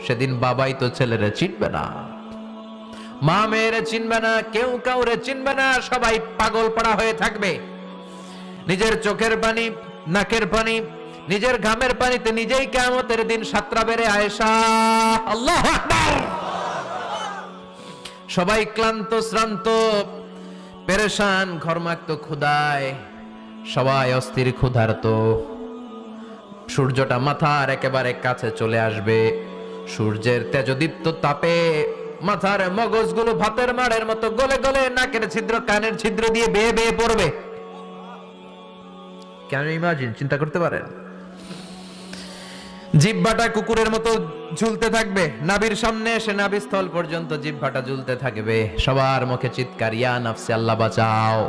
সেদিন বাবাই তো ছেলেরে চিনবে না, মা মেয়েরে চিনবে না, কেউ কাউরে চিনবে না, সবাই পাগল পাড়া হয়ে থাকবে। নিজের চোখের পানি, নাকের পানি, নিজের ঘামের পানিতে নিজেই কিয়ামতের দিন সাতরা বেড়ে আয়েশা। আল্লাহু আকবার। সবাই ক্লান্ত শ্রান্ত পেরেশান, ঘর্মাক্ত ক্ষুধায়, সবাই অস্থির ক্ষুধার্ত। সূর্যটা মাথার একেবারে কাছে চলে আসবে, সূর্যের তেজদীপ্ত তাপে মাথার মগজগুলো ভাতের মাড়ের মতো গলে গলে নাকের ছিদ্র, কানের ছিদ্র দিয়ে বেয়ে বেয়ে পড়বে। কেন ইমাজিন, চিন্তা করতে পারেন? জিহ্বাটা কুকুরের মতো ঝুলতে থাকবে, নাভির সামনে এসে নাভিস্থল পর্যন্ত জিহ্বাটা ঝুলতে থাকবে। সবার মুখে চিৎকার, ইয়া নাফসি, আল্লাহ বাঁচাও।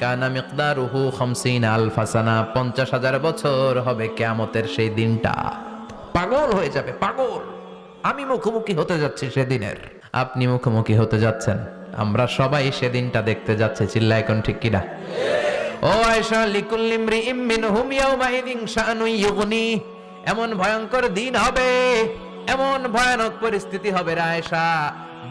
কানা মিকদারুহু 50,000 সানা, 50,000 বছর হবে কিয়ামতের সেই দিনটা। পাগল হয়ে যাবে, পাগল। আমি মুখোমুখি হতে যাচ্ছি সেদিনের, আপনি মুখোমুখি হতে যাচ্ছেন, আমরা সবাই সেদিনটা দেখতে যাচ্ছি। চিল্লা এখন ঠিক কিনা? ও আয়েশা, লিকুল্লি ইমরিইম মিনহুম ইয়াউমাইযিন শাআনুন ইউগনি। এমন ভয়ঙ্কর দিন হবে, এমন ভয়ানক পরিস্থিতি হবে রে আয়েশা,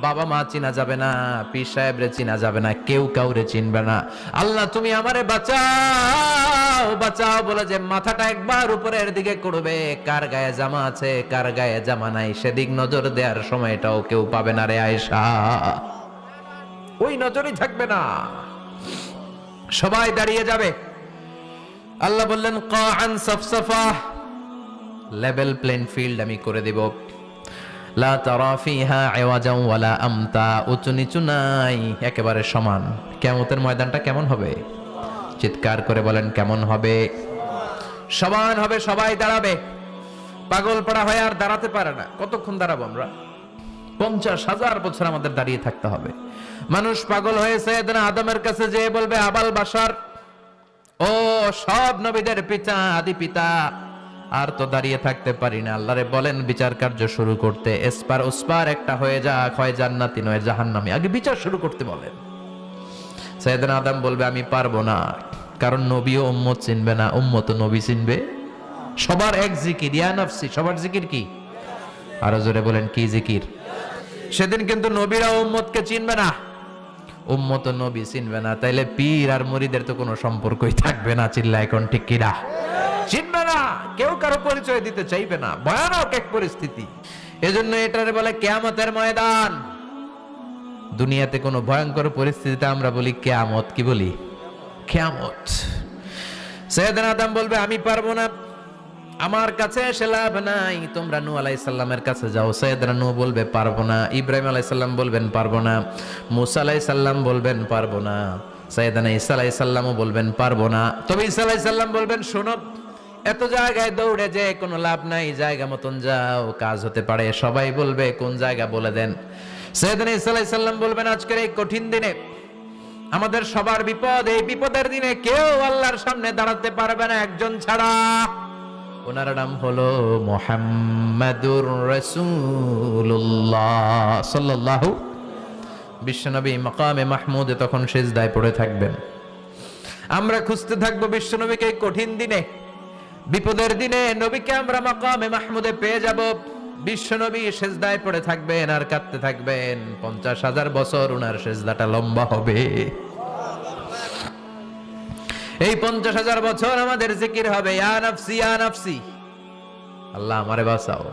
বাবা মা চিনা যাবে না, পীর সাহেবরে চিনা যাবে না, কেউ কাউরে চিনবে না। আল্লাহ তুমি আমারে বাঁচাও, বাঁচাও বলে যে মাথাটা একবার উপরের দিকে করবে, কার গায়ে জামা আছে কার গায়ে জামা নাই সেদিক নজর দেওয়ার সময়টাও কেউ পাবে না রে আয়েশা। ওই নজরই থাকবে না, সবাই দাঁড়িয়ে যাবে। আল্লাহ বললেন কাআন সাফসাফা, লেভেল প্লেন ফিল্ড আমি করে দেব। লা তারা ফিহা আওয়াজান ওয়ালা আমতা, উঁচু নিচু নাই, একেবারে সমান। কিয়ামতের ময়দানটা কেমন হবে? চিৎকার করে বলেন কেমন হবে? সমান হবে, সবাই দাঁড়াবে। পাগল পাড়া হয়ে আর দাঁড়াতে পারে না। কতক্ষণ দাঁড়াবো আমরা? 50,000 বছর আমাদের দাঁড়িয়ে থাকতে হবে। মানুষ পাগল হয়ে সাইয়েদনা আদমের কাছে যেয়ে বলবে, আবাল বাশার, ও সব নবীদের পিতা, আদি পিতা, আর তো দাঁড়িয়ে থাকতে পারি না, আল্লাহরে বলেন বিচার কার্য শুরু করতে। এসপার ওসপার একটা হয়ে যাক, হয় জান্নাতি নয় জাহান্নামী, আগে বিচার শুরু করতে বলেন। সাইয়েদনা আদম বলবে আমি পারবো না, কারণ নবী ও উম্মত চিনবে না, উম্মত ও নবী চিনবে। সবার এক জিকির, ইয়া নাফসি, সবার জিকির কি? আরো জোরে বলেন কি জিকির? সেদিন কিন্তু নবীরা উম্মতকে চিনবে না, উম্মত ও নবী চিনবে না, তাইলে পীর আর মুরিদের তো কোনো সম্পর্কই থাকবে না। চিল্লা এখন ঠিক কিনা? চিনবে না, কেউ কারো পরিচয় দিতে চাইবে না, ভয়ানক এক পরিস্থিতি। এজন্য এটারে বলে কিয়ামতের ময়দান। দুনিয়াতে কোনো ভয়ঙ্কর পরিস্থিতিতে আমরা বলি কিয়ামত, কি বলি? কিয়ামত। সাইয়েদনা আদম বলবে আমি পারবো না, আমার কাছে এসে লাভ নাই, তোমরা নূহ আলাইহিস সালামের কাছে যাও। সাইয়েদনা নূহ বলবে পারবো না, ইব্রাহিম আলাইহিস সালাম বলবেন পারবো না, মূসা আলাইহিস সালাম বলবেন পারবো না, সাইয়েদনা ঈসা আলাইহিস সালামও বলবেন পারবো না। তবে ঈসা আলাইহিস সালাম বলবেন শোনো, এত জায়গায় দৌড়ে যে কোনো লাভ নাই, জায়গা মতন যাও, কাজ হতে পারে। সবাই বলবে কোন জায়গা বলে দেন। সাইয়েদনা ঈসা আলাইহিস সালাম বলবেন আজকের এই কঠিন দিনে আমাদের সবার বিপদ, এই বিপদের দিনে কেউ আল্লাহর সামনে দাঁড়াতে পারবে না একজন ছাড়া, ওনার নাম হলো মুহাম্মাদুর রাসূলুল্লাহ সাল্লাল্লাহু। বিশ্বনবী মাকামে মাহমুদে তখন সিজদায় পড়ে থাকবেন। আমরা খুঁজতে থাকবো বিশ্বনবীকে এই কঠিন দিনে, বিপদের দিনে নবীকে আমরা মাকামে মাহমুদে পেয়ে যাব। বিশ্বনবী সিজদায় পড়ে থাকবেন আর কাঁদতে থাকবেন। 50,000 বছর ওনার সিজদাটা লম্বা হবে। এই 50,000 বছর আমাদের জিকির হবে ইয়া নাফসি ইয়া নাফসি, আল্লাহ আমারে বাঁচাও।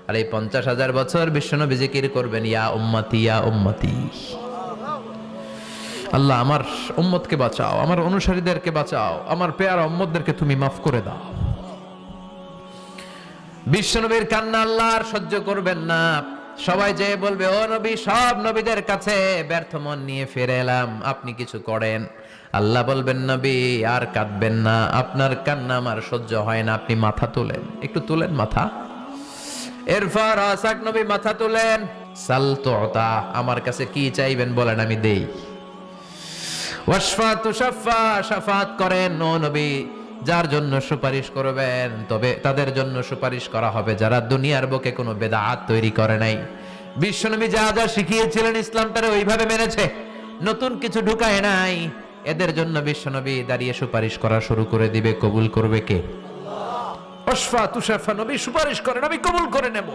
আর এই 50,000 বছর বিশ্বনবী জিকির করবেন ইয়া উম্মতি ইয়া উম্মতি, আল্লাহ আমার উম্মতকে বাঁচাও, আমার অনুসারীদেরকে বাঁচাও, আমার পেয়ারা উম্মতদেরকে তুমি মাফ করে দাও। বিশ্বনবীর কান্না আল্লাহ আর সহ্য করবেন না। সবাই যে বলবে ও নবী, সব নবীদের কাছে ব্যর্থ মন নিয়ে ফিরে এলাম, আপনি কিছু করেন। আল্লাহ বলবেন নবী আর কাঁদবেন না, আপনার কান্না আমার সহ্য হয় না, আপনি মাথা তোলেন, একটু তোলেন মাথা। এরপর আসাক নবী মাথা তোলেন, সাল তুতা, আমার কাছে কি চাইবেন বলেন আমি দেই। ওয়াশফা তুশাফা, শাফাত করেন ও নবী, যার জন্য সুপারিশ করবেন তবে তাদের জন্য সুপারিশ করা হবে যারা দুনিয়ার বুকে কোনো বেদাত তৈরি করে নাই, বিশ্বনবী যা যা শিখিয়েছিলেন ইসলামটারে ওইভাবে মেনেছে, নতুন কিছু ঢুকায় নাই। এদের জন্য বিশ্বনবী দাঁড়িয়ে সুপারিশ করা শুরু করে দিবে। কবুল করবে কে? অশফা তুষাফা, নবী সুপারিশ করেন, আমি কবুল করে নেব।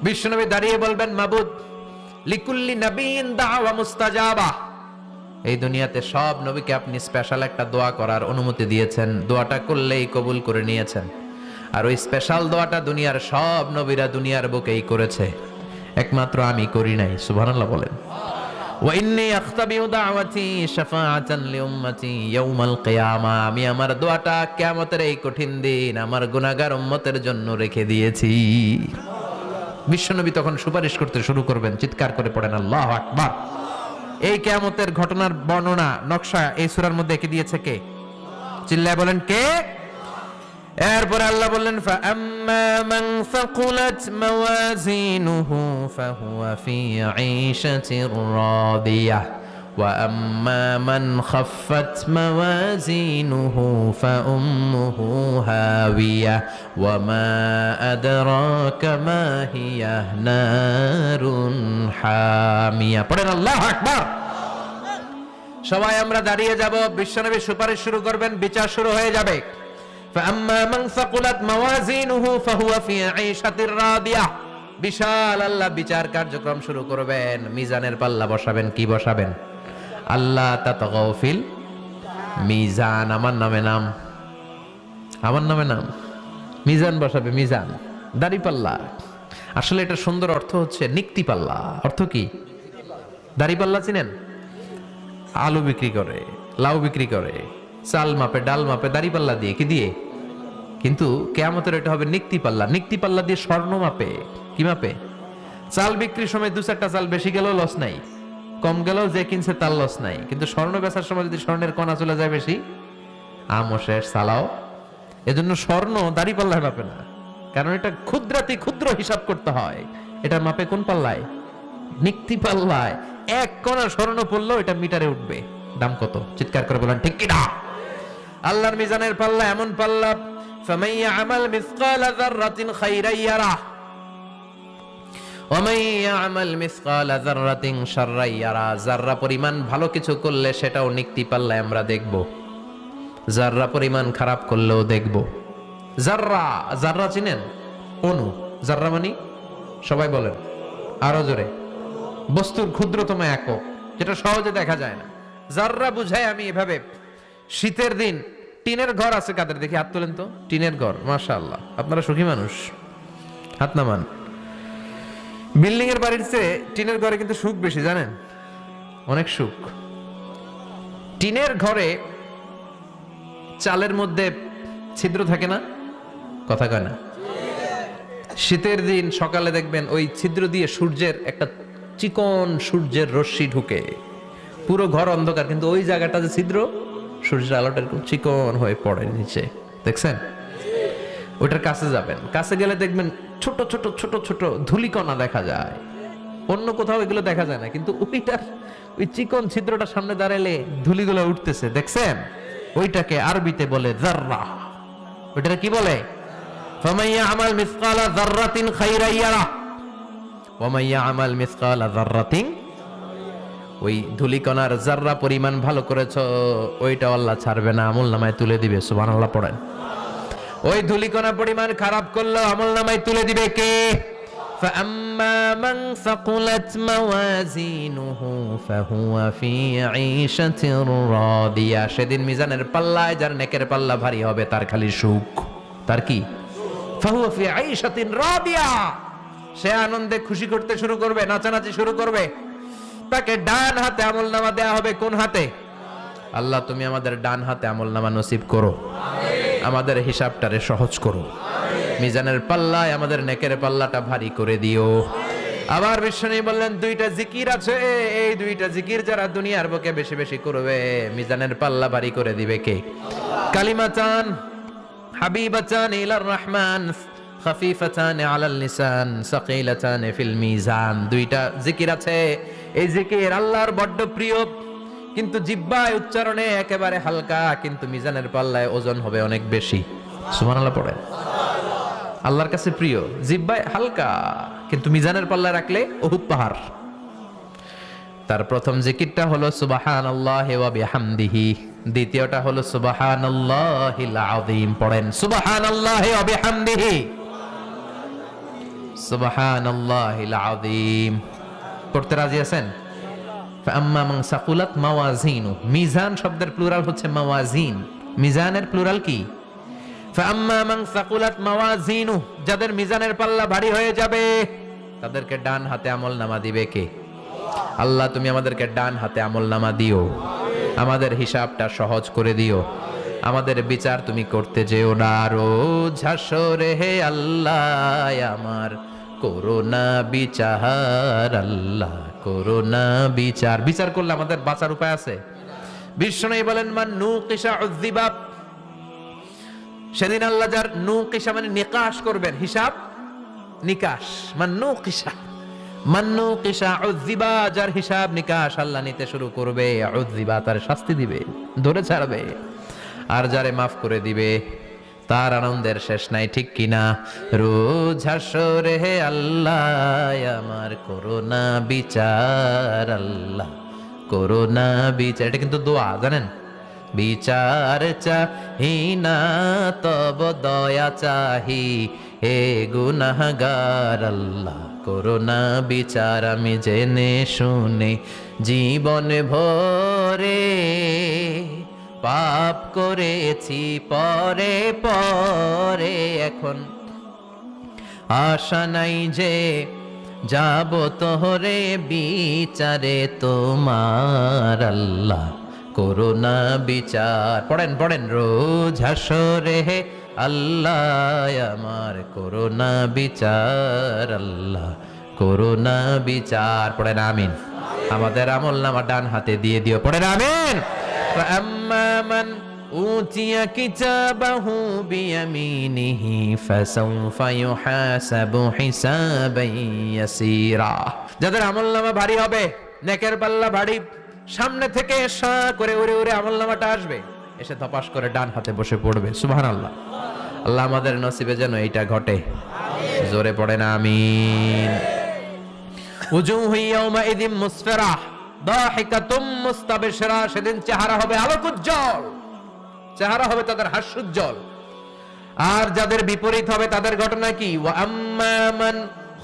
বিশ্বনবী দাঁড়িয়ে বলবেন, মাবুদ লিকুল্লি নবীন দাওয়া মুস্তাজাবা। এই দুনিয়াতে সব নবীকে আপনি স্পেশাল একটা দোয়া করার অনুমতি দিয়েছেন, দোয়াটা করলেই কবুল করে নিয়েছেন। আর ওই স্পেশাল দোয়াটা দুনিয়ার সব নবীরা দুনিয়ার বুকেই করেছে, একমাত্র আমি করি নাই। সুবহানাল্লাহ বলেন। ওয়া ইন্নী আখতাবিউ দাওয়াতি শাফাআতান লিউম্মতি ইয়াউমাল কিয়ামা। আমি আমার দোয়াটা কিয়ামতের এই কঠিন দিন আমার গুনাহগার উম্মতের জন্য রেখে দিয়েছি। বিশ্বনবী তখন সুপারিশ করতে শুরু করবেন, চিৎকার করে পড়েন আল্লাহু আকবার। এই কিয়ামতের ঘটনার বর্ণনা নকশা এই সূরার মধ্যে এঁকে দিয়েছে কে? চিল্লায় বলেন কে? এরপরে আল্লাহ বললেন, ফাআম্মা মান সাকুলাত মাওয়াজিনুহু ফাহুয়া ফি ঈশাতির রাদিয়াহ ওয়া আম্মা মান খাফফাত মাওয়াজিনুহু ফাউম্মুহু হাওিয়াহ ওয়া মা আদরাকা মা হিয়া নারুন হামিয়া। পড়েন আল্লাহু আকবার। সবাই আমরা দাঁড়িয়ে যাব, বিশ্বনবী সুপারিশ শুরু করবেন, বিচার শুরু হয়ে যাবে। فأما من ثقلت موازينه فهو في عيشة راضية। বিশাল আল্লাহ বিচার কার্যক্রম শুরু করবেন, মিজানের পাল্লা বসাবেন। কি বসাবেন? আল্লাহ তাতগাউ ফিল মিজান। আমার নামে নাম, আমার নামে নাম। মিজান বসাবে, মিজান দাড়ি পাল্লা। আসলে এটা সুন্দর অর্থ হচ্ছে নিক্তি পাল্লা। অর্থ কি? দাড়ি পাল্লা চিনেন? আলু বিক্রি করে, লাউ বিক্রি করে, চাল মাপে, ডাল মাপে, দাড়ি পাল্লা দিয়ে। কি দিয়ে? কিন্তু কিয়ামতের এটা হবে নিক্তি পাল্লা। নিক্তি পাল্লা দিয়ে স্বর্ণ মাপে। কি মাপে? চাল বিক্রির সময় দু চারটা চাল বেশি গেলেও লস নাই, কম গেলেও যে কিনছে তার লস নাই। কিন্তু স্বর্ণ বেচার সময় যদি স্বর্ণের কণা চলে যায় বেশি, আমও শেষ, চালাও। এজন্য স্বর্ণ দাড়ি পাল্লায় মাপে না, কারণ এটা ক্ষুদ্রাতি ক্ষুদ্র হিসাব করতে হয়। এটা মাপে কোন পাল্লায়? নিক্তি পাল্লায়। এক কণা স্বর্ণ পড়লেও এটা মিটারে উঠবে। দাম কত? চিৎকার করে বলেন ঠিক কিনা? আল্লাহর মিজানের পাল্লা এমন পাল্লা, ফামান ইয়ামাল মিসকালা যাররাতিন খাইরান ইয়ারা ওয়া মান ইয়ামাল মিসকালা যাররাতিন শাররান ইয়ারা। যাররা পরিমাণ ভালো কিছু করলে সেটাও নিক্তি পাল্লায় আমরা দেখব, যাররা পরিমাণ খারাপ করলেও দেখব। যাররা, যাররা চিনেন? অণু। যাররা মানে সবাই বলেন আরো জোরে। বস্তুর ক্ষুদ্রতম একক, যেটা সহজে দেখা যায় না। যাররা বুঝায় আমি এভাবে, শীতের দিন টিনের ঘর আছে কাদের? দেখি হাত তোলেন তো। টিনের ঘর, মাশাআল্লাহ, আপনারা সুখী মানুষ, হাত নামান। বিল্ডিং এর বাড়ির চেয়ে টিনের ঘরে কিন্তু সুখ বেশি, জানেন? অনেক সুখ। টিনের ঘরে চালের মধ্যে ছিদ্র থাকে না, কথা কয় না? শীতের দিন সকালে দেখবেন ওই ছিদ্র দিয়ে সূর্যের একটা চিকন সূর্যের রশ্মি ঢুকে, পুরো ঘর অন্ধকার, কিন্তু ওই জায়গাটা যে ছিদ্র, সূর্যের আলোটা এরকম চিকন হয়ে পড়ে নিচে, দেখছেন? ওইটার কাছে যাবেন, কাছে গেলে দেখবেন ছোট ছোট ছোট ছোট ধূলিকণা দেখা যায়। অন্য কোথাও এগুলো দেখা যায় না, কিন্তু ওইটার ওই চিকন ছিদ্রটা সামনে দাঁড়ালে ধূলিগুলো উঠতেছে, দেখছেন? ওইটাকে আরবিতে বলে যাররা। ওইটাকে কি বলে? ফামান ইয়ামাল মিসকালা যাররাতিন খাইরান ইয়ারা ওয়া মান ইয়ামাল মিসকালা যাররাতিন। ওই ধূলিকণার যাররা পরিমাণ ভালো করেছো, ওইটা আল্লাহ ছাড়বে না, আমলনামায় তুলে দিবে। সুবহানাল্লাহ পড়েন। ওই ধূলিকণা পরিমাণ খারাপ করলেও আমলনামায় তুলে দিবে কে? فأما من ثقلت موازينه فهو في عيشة راضية। সেদিন মিজানের পাল্লায় যার নেকের পাল্লা ভারী হবে তার খালি সুখ। তার কি? فهو في عيشة راضية। সে আনন্দে খুশি করতে শুরু করবে, নাচানাচি শুরু করবে। তাকে ডান হাতে আমলনামা দেয়া হবে। কোন হাতে? আল্লাহ তুমি আমাদের ডান হাতে আমলনামা নসিব করো, আমাদের হিসাবটারে সহজ করো, মিজানের পাল্লায় আমাদের নেকের পাল্লাটা ভারী করে দিও। আবার বিশ্বনবী বললেন, দুইটা জিকির আছে, এই দুইটা জিকির যারা দুনিয়ার বুকে বেশি বেশি করবে মিজানের পাল্লা ভারী করে দিবে কে? কালিমাতান হাবিবাতান ইলার রহমান খাফিফাতান আলাল লিসান সাকিলাতান ফিল মিজান। দুইটা জিকির আছে, এই জিকির আল্লাহর বড্ড প্রিয়, কিন্তু জিহ্বায় উচ্চারণে একেবারে হালকা, কিন্তু মিজানের পাল্লায় ওজন হবে অনেক বেশি। সুবহানাল্লাহ পড়ে। আল্লাহর কাছে প্রিয়, জিহ্বায় হালকা, কিন্তু মিজানের পাল্লায় রাখলে উহুদ পাহাড়। তার প্রথম জিকিরটা হলো সুবহানাল্লাহি ওয়া বিহামদিহি, দ্বিতীয়টা হলো সুবহানাল্লাহিল আযীম। পড়েন সুবহানাল্লাহি ওয়া বিহামদিহি, সুবহানাল্লাহিল আযীম। পড়তে রাজি আছেন? ফাআম্মা মান সাকুলাত মাওয়াজিনু, মিজান শব্দের প্লুরাল হচ্ছে মাওয়াজিন, মিজানের প্লুরাল কি? ফাআম্মা মান সাকুলাত মাওয়াজিনু, যাদের মিজানের পাল্লা ভারী হয়ে যাবে তাদেরকে ডান হাতে আমলনামা দিবে কে? আল্লাহ তুমি আমাদেরকে ডান হাতে আমলনামা দিও, আমাদের হিসাবটা সহজ করে দিও, আমাদের বিচার তুমি করতে যেও না রোজ হাসরে হে আল্লাহ আমার, করোনা বিচার আল্লাহ, করোনা বিচার। বিচার করলে আমাদের বাঁচার উপায় আছে? বিশ্বনবী বলেন মান নুকিশা উযযিবা, সেদিন আল্লাহ যার নুকিশা মানে নিকাশ করবেন, হিসাব নিকাশ, মান নুকিশা, মান নুকিশা উযযিবা, যার হিসাব নিকাশ আল্লাহ নিতে শুরু করবে, উযযিবা তার শাস্তি দিবে, ধরে ছাড়বে। আর যারে মাফ করে দিবে তার আনন্দের শেষ নাই, ঠিক কিনা? রোজ হাসরে হে আল্লাহ আমার, করোনা বিচার আল্লাহ, করোনা বিচার। এটা কিন্তু দোয়া, জানেন? বিচার চাহি না তব দয়া চাহি, হে গুনাহগার আল্লাহ, করোনা বিচার। আমি জেনে শুনে জীবন ভরে পাপ করেছি পরে পরে, এখন আশা নাই যে যাব তোহরে বিচারে তোমার আল্লাহ, করোনা বিচার। পড়েন পড়েন রোজ হাসরে হে আল্লাহ আমার, করোনা বিচার আল্লাহ, করোনা বিচার। পড়েন আমিন। আমাদের আমলনামা ডান হাতে দিয়ে দিও, পড়েন আমিন। فأما من أوتي كتابه بيمينه فسوف يحاسب حسابا يسيرا, যাদের আমলনামা ভারী হবে, নেকের পাল্লা ভারী, সামনে থেকে সা করে উড়ে উড়ে আমলনামাটা আসবে, এসে ধপাস করে ডান হাতে বসে পড়বে। সুবহানাল্লাহ। আল্লাহ আমাদের নসিবে যেন এইটা ঘটে, জোরে পড়েন আমিন। উজুহু ইয়াউমাইযিন মুসফিরা দাহিকাতুম মুস্তাবশিরা, সেদিন চেহারা হবে আলোকোজ্জ্বল, চেহারা হবে তাদের হাস্যোজ্জ্বল। আর যাদের বিপরীত হবে তাদের ঘটনা কি? ওয়া আম্মা মান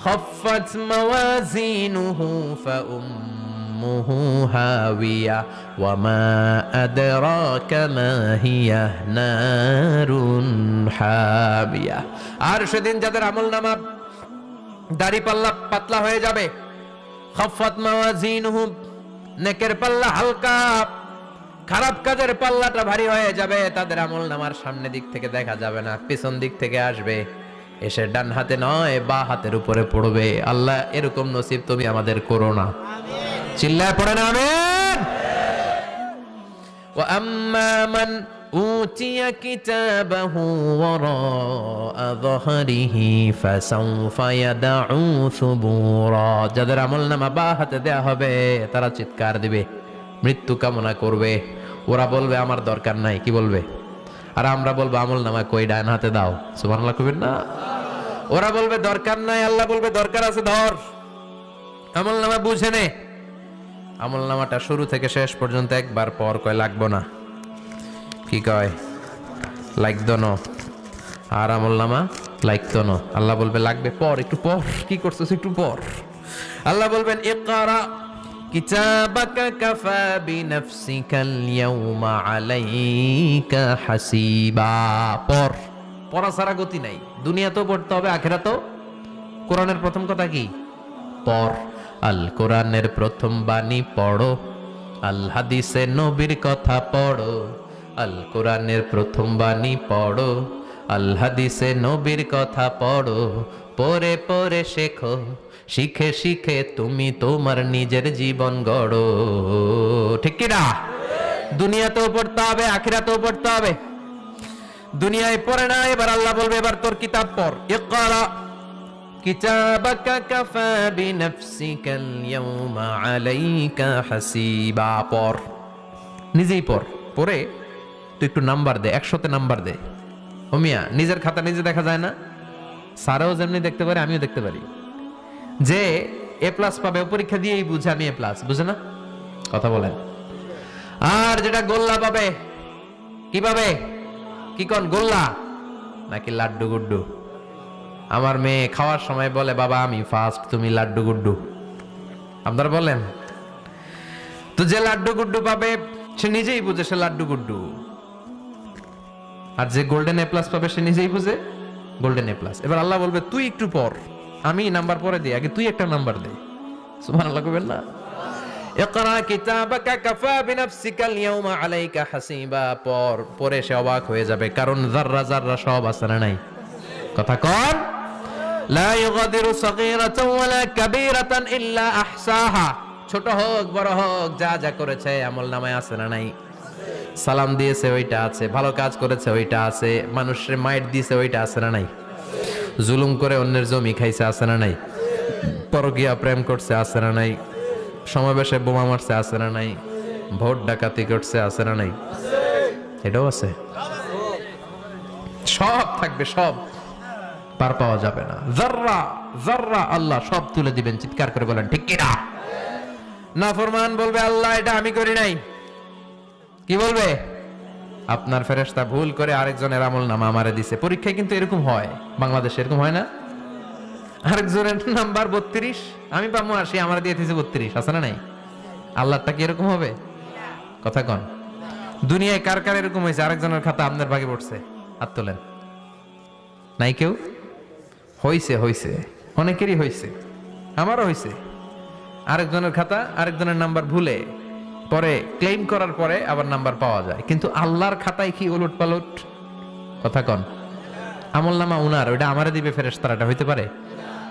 খাফফাত মাওয়াজিনুহু ফাউম্মুহু হাওিয়া ওয়া মা আদরাকা মা হিয়া নারুন হাবিয়া। আর সেদিন যাদের আমলনামা দাড়ি পাল্লা পাতলা হয়ে যাবে, খাফফাত মাওয়াজিনুহু, নেকের পাল্লা হালকা, খারাপ কাজের পাল্লাটা ভারী হয়ে যাবে, তাদের আমলনামার সামনে দিক থেকে দেখা যাবে না, পিছন দিক থেকে আসবে, এসে ডান হাতে নয় বা হাতের উপরে পড়বে। আল্লাহ এরকম নসিব তুমি আমাদের করো না, চিল্লায় পড়েন আমিন। ওয়া আম্মা মান উতিয়া কিতাবাহু ওয়ারাআ যহরিহি ফাসাউফা ইয়াদউ সুবুরা, যাদের আমলনামা বা হাতে দেয়া হবে তারা চিৎকার দিবে, মৃত্যু কামনা করবে। ওরা বলবে আমার দরকার নাই, কি বলবে? আর আমরা বলবো আমলনামা কই, ডান হাতে দাও। সুবহানাল্লাহ কইবেন না? ওরা বলবে দরকার নাই, আল্লাহ বলবে দরকার আছে, ধর আমলনামা বুঝে নে। আমলনামাটা শুরু থেকে শেষ পর্যন্ত একবার পর কয় লাগবো না, কি কয়? লাগতো না। আর আমলনামা লাগতো না, আল্লাহ বলবে লাগবে পর, একটু পর, কি করছিস একটু পর। আল্লাহ বলবেন ইকরা কিতাবাকা কাফা বিনাফসিকাল ইয়াউমা আলাইকা হাসিবা, পর। পড়া ছাড়া গতি নাই, দুনিয়াতেও পড়তে হবে, আখিরাতেও। কোরআনের প্রথম কথা কি? পর। আল কোরআনের প্রথম বাণী পড়ো, আল হাদিসে নবীর কথা পড়ো। আল কোরআনের প্রথম বাণী পড়ো, আল হাদিসে নবীর কথা পড়ো। পড়ে পড়ে শেখো, শিখে শিখে তুমি তোমার নিজের জীবন গড়ো, ঠিক কি না? দুনিয়াতেও পড়তে হবে, আখিরাতেও পড়তে হবে। দুনিয়ায় পড়ে না, এবার আল্লাহ বলবে এবার তোর কিতাব পড়। ইকরা কিতাবাকা কাফা বিনাফসিকাল ইয়াউমা আলাইকা হাসিবা, পড়, নিজেই পড়। পড়ে তুই একটু নাম্বার দে, 100তে নাম্বার দে। ও মিয়া, নিজের খাতা নিজে দেখা যায় না? স্যারও যেমনি দেখতে পারে আমিও দেখতে পারি। যে এ প্লাস পাবে ও পরীক্ষা দিয়েই বুঝে আমি এ প্লাস, বুঝে না? কথা বলেন। আর যেটা গোল্লা পাবে, কি পাবে? কি কোন গোল্লা নাকি লাড্ডু গুড্ডু? আমার মেয়ে খাওয়ার সময় বলে, বাবা আমি ফার্স্ট, তুমি লাড্ডু গুড্ডু। আপনারা বলেন তো, যে লাড্ডু গুড্ডু পাবে সে নিজেই বুঝে সে লাড্ডু গুড্ডু, আর যে গোল্ডেন এ প্লাস পাবে সে নিজেই বুঝে গোল্ডেন এ প্লাস। এবার আল্লাহ বলবে তুই একটু পর, আমি নাম্বার পরে দিই, আগে তুই একটা নাম্বার দে। সুবহানাল্লাহ কইবেন না? ইকরা কিতাবাকা কাফা বিনাফসিকাল ইয়াউমা আলাইকা হাসিবা, পরে সে অবাক হয়ে যাবে, কারণ যাররা যাররা সব আছে না নাই? কথা কন। লা ইউগাদিরু সাগীরাতান ওয়ালা কাবীরাতান ইল্লা আহসাহা, ছোট হোক বড় হোক যা যা করেছে আমলনামায় আছে না নাই? সালাম দিয়েছে ওইটা আছে, ভালো কাজ করেছে ওইটা আছে, মানুষের মাইট দিয়েছে ওইটা আছে না নাই? জুলুম করে অন্যের জমি খাইছে আছে না নাই? পরকীয়া প্রেম করছে আছে না নাই? সমাবেশে বোমা মারছে আছে না নাই? ভোট ডাকাতি করছে আছে না নাই? এটাও আছে, সব থাকবে, সব পার পাওয়া যাবে না। যাররা যাররা আল্লাহ সব তুলে দিবেন। চিৎকার করে বলেন ঠিক কিনা? নাফরমান বলবে আল্লাহ এটা আমি করি নাই। কি বলবে? আপনার ফেরেশতা ভুল করে আরেকজনের আমলনামা আমারে দিছে। পরীক্ষায় কিন্তু এরকম হয়, বাংলাদেশে এরকম হয় না? আরেকজনের নাম্বার 32, আমি পাবো 80, আমার দিয়ে দিয়েছে 32, আছে না নাই? আল্লাহটা কি এরকম হবে? কথা কন। দুনিয়ায় কার কার এরকম হয়েছে আরেকজনের খাতা আপনার ভাগে পড়ছে? হাত তোলেন। নাই কেউ? হইছে, হইছে, অনেকেরই হইছে, আমারও হইছে। আরেকজনের খাতা আরেকজনের নাম্বার ভুলে পরে ক্লেম করার পরে আবার নাম্বার পাওয়া যায়, কিন্তু আল্লাহর খাতায় কি উলট পালট? কথা কন। আমলনামা উনার, ওইটা আমারে দিবে ফেরেশতারা, এটা হইতে পারে?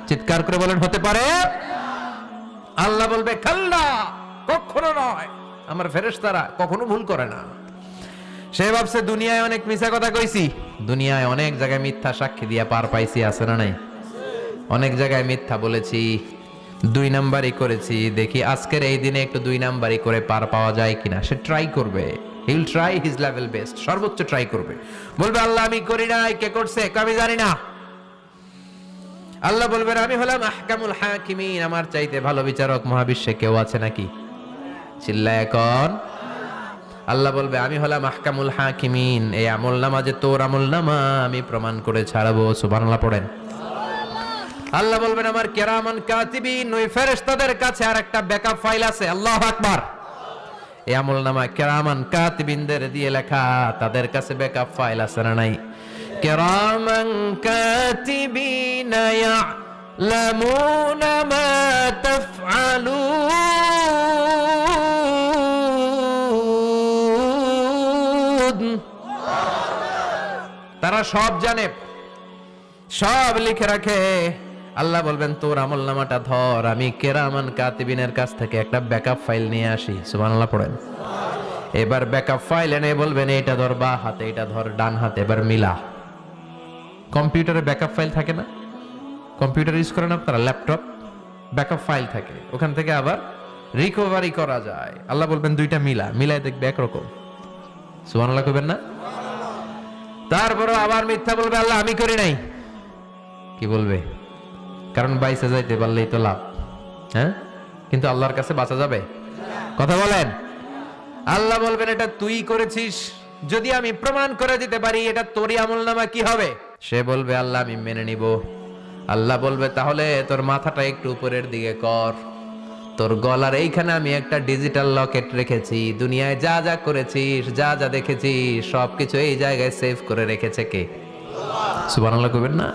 চিৎকার করে বলেন হতে পারে? আল্লাহ বলবে কাল্লা, কখনো নয়, আমার ফেরেশতারা কখনো ভুল করে না। সে ভাবছে দুনিয়ায় অনেক মিথ্যা কথা কইছি, দুনিয়ায় অনেক জায়গায় মিথ্যা সাক্ষী দিয়া পার পাইছি, আছে না নাই? অনেক জায়গায় মিথ্যা বলেছি, 2 নাম্বারই করেছি, দেখি আজকের এই দিনে একটু 2 নাম্বারই করে পার পাওয়া যায় কিনা। সে ট্রাই করবে, he will try his level best, সর্বোচ্চ ট্রাই করবে। বলবে আল্লাহ আমি করি নাই, কে করছে আমি জানি না। আল্লাহ বলবেন আমি হলাম আহকামুল হাকিমিন, আমার চাইতে ভালো বিচারক মহাবিশ্বে কেউ আছে নাকি? চিল্লায় এখন। আল্লাহ বলবে আমি হলাম আহকামুল হাকিমিন, এই আমলনামা যে তোর আমলনামা আমি প্রমাণ করে ছাড়াবো। সুবহানাল্লাহ পড়েন। আল্লাহ বলবেন আমার কিরামান কাতিবিন, ওই ফেরেশতাদের কাছে আরেকটা ব্যাকআপ ফাইল আছে। আল্লাহু আকবার। এই আমলনামা কিরামান কাতিবিনদের দিয়ে লেখা, তাদের কাছে ব্যাকআপ ফাইল আছে না নাই? কিরামান কাতিবিন ইয়ালামুনা মা তাফআলুন, তারা সব জানে, সব লিখে রাখে। আল্লাহ বলবেন তোর আমলনামাটা ধর, আমি কিরামান কাতিবিনের কাছ থেকে একটা ব্যাকআপ ফাইল নিয়ে আসি। সুবহানাল্লাহ পড়েন। এবার ব্যাকআপ ফাইল এনে বলবেন এটা ধর বা হাতে, এটা ধর ডান হাতে, এবার মিলা। কম্পিউটারে ব্যাকআপ ফাইল থাকে না? কম্পিউটার ইউজ করেন আপনারা? ল্যাপটপ ব্যাকআপ ফাইল থাকে, ওখান থেকে আবার রিকভারি করা যায়। আল্লাহ বলবেন দুইটা মিলা, মিলাই দেখবে একরকম। সুবহানাল্লাহ কইবেন না? তারপরে আবার মিথ্যা বলবে আল্লাহ আমি করি নাই। কি বলবে? কারণ বাইসে যাইতে পারলেই তো লাভ, হ্যাঁ? কিন্তু আল্লাহর কাছে বাঁচা যাবে? কথা বলেন। আল্লাহ বলবেন এটা তুই করেছিস, যদি আমি প্রমাণ করে দিতে পারি এটা তোরই আমলনামা, কি হবে? সে বলবে আল্লাহ আমি মেনে নিব। আল্লাহ বলবে তাহলে তোর মাথাটা একটু উপরের দিকে কর, তোর গলার এইখানে আমি একটা ডিজিটাল লকেট রেখেছি, দুনিয়ায় যা যা করেছিস, যা যা দেখেছিস সবকিছু এই জায়গায় সেভ করে রেখেছে কে? সুবহানাল্লাহ কইবেন না?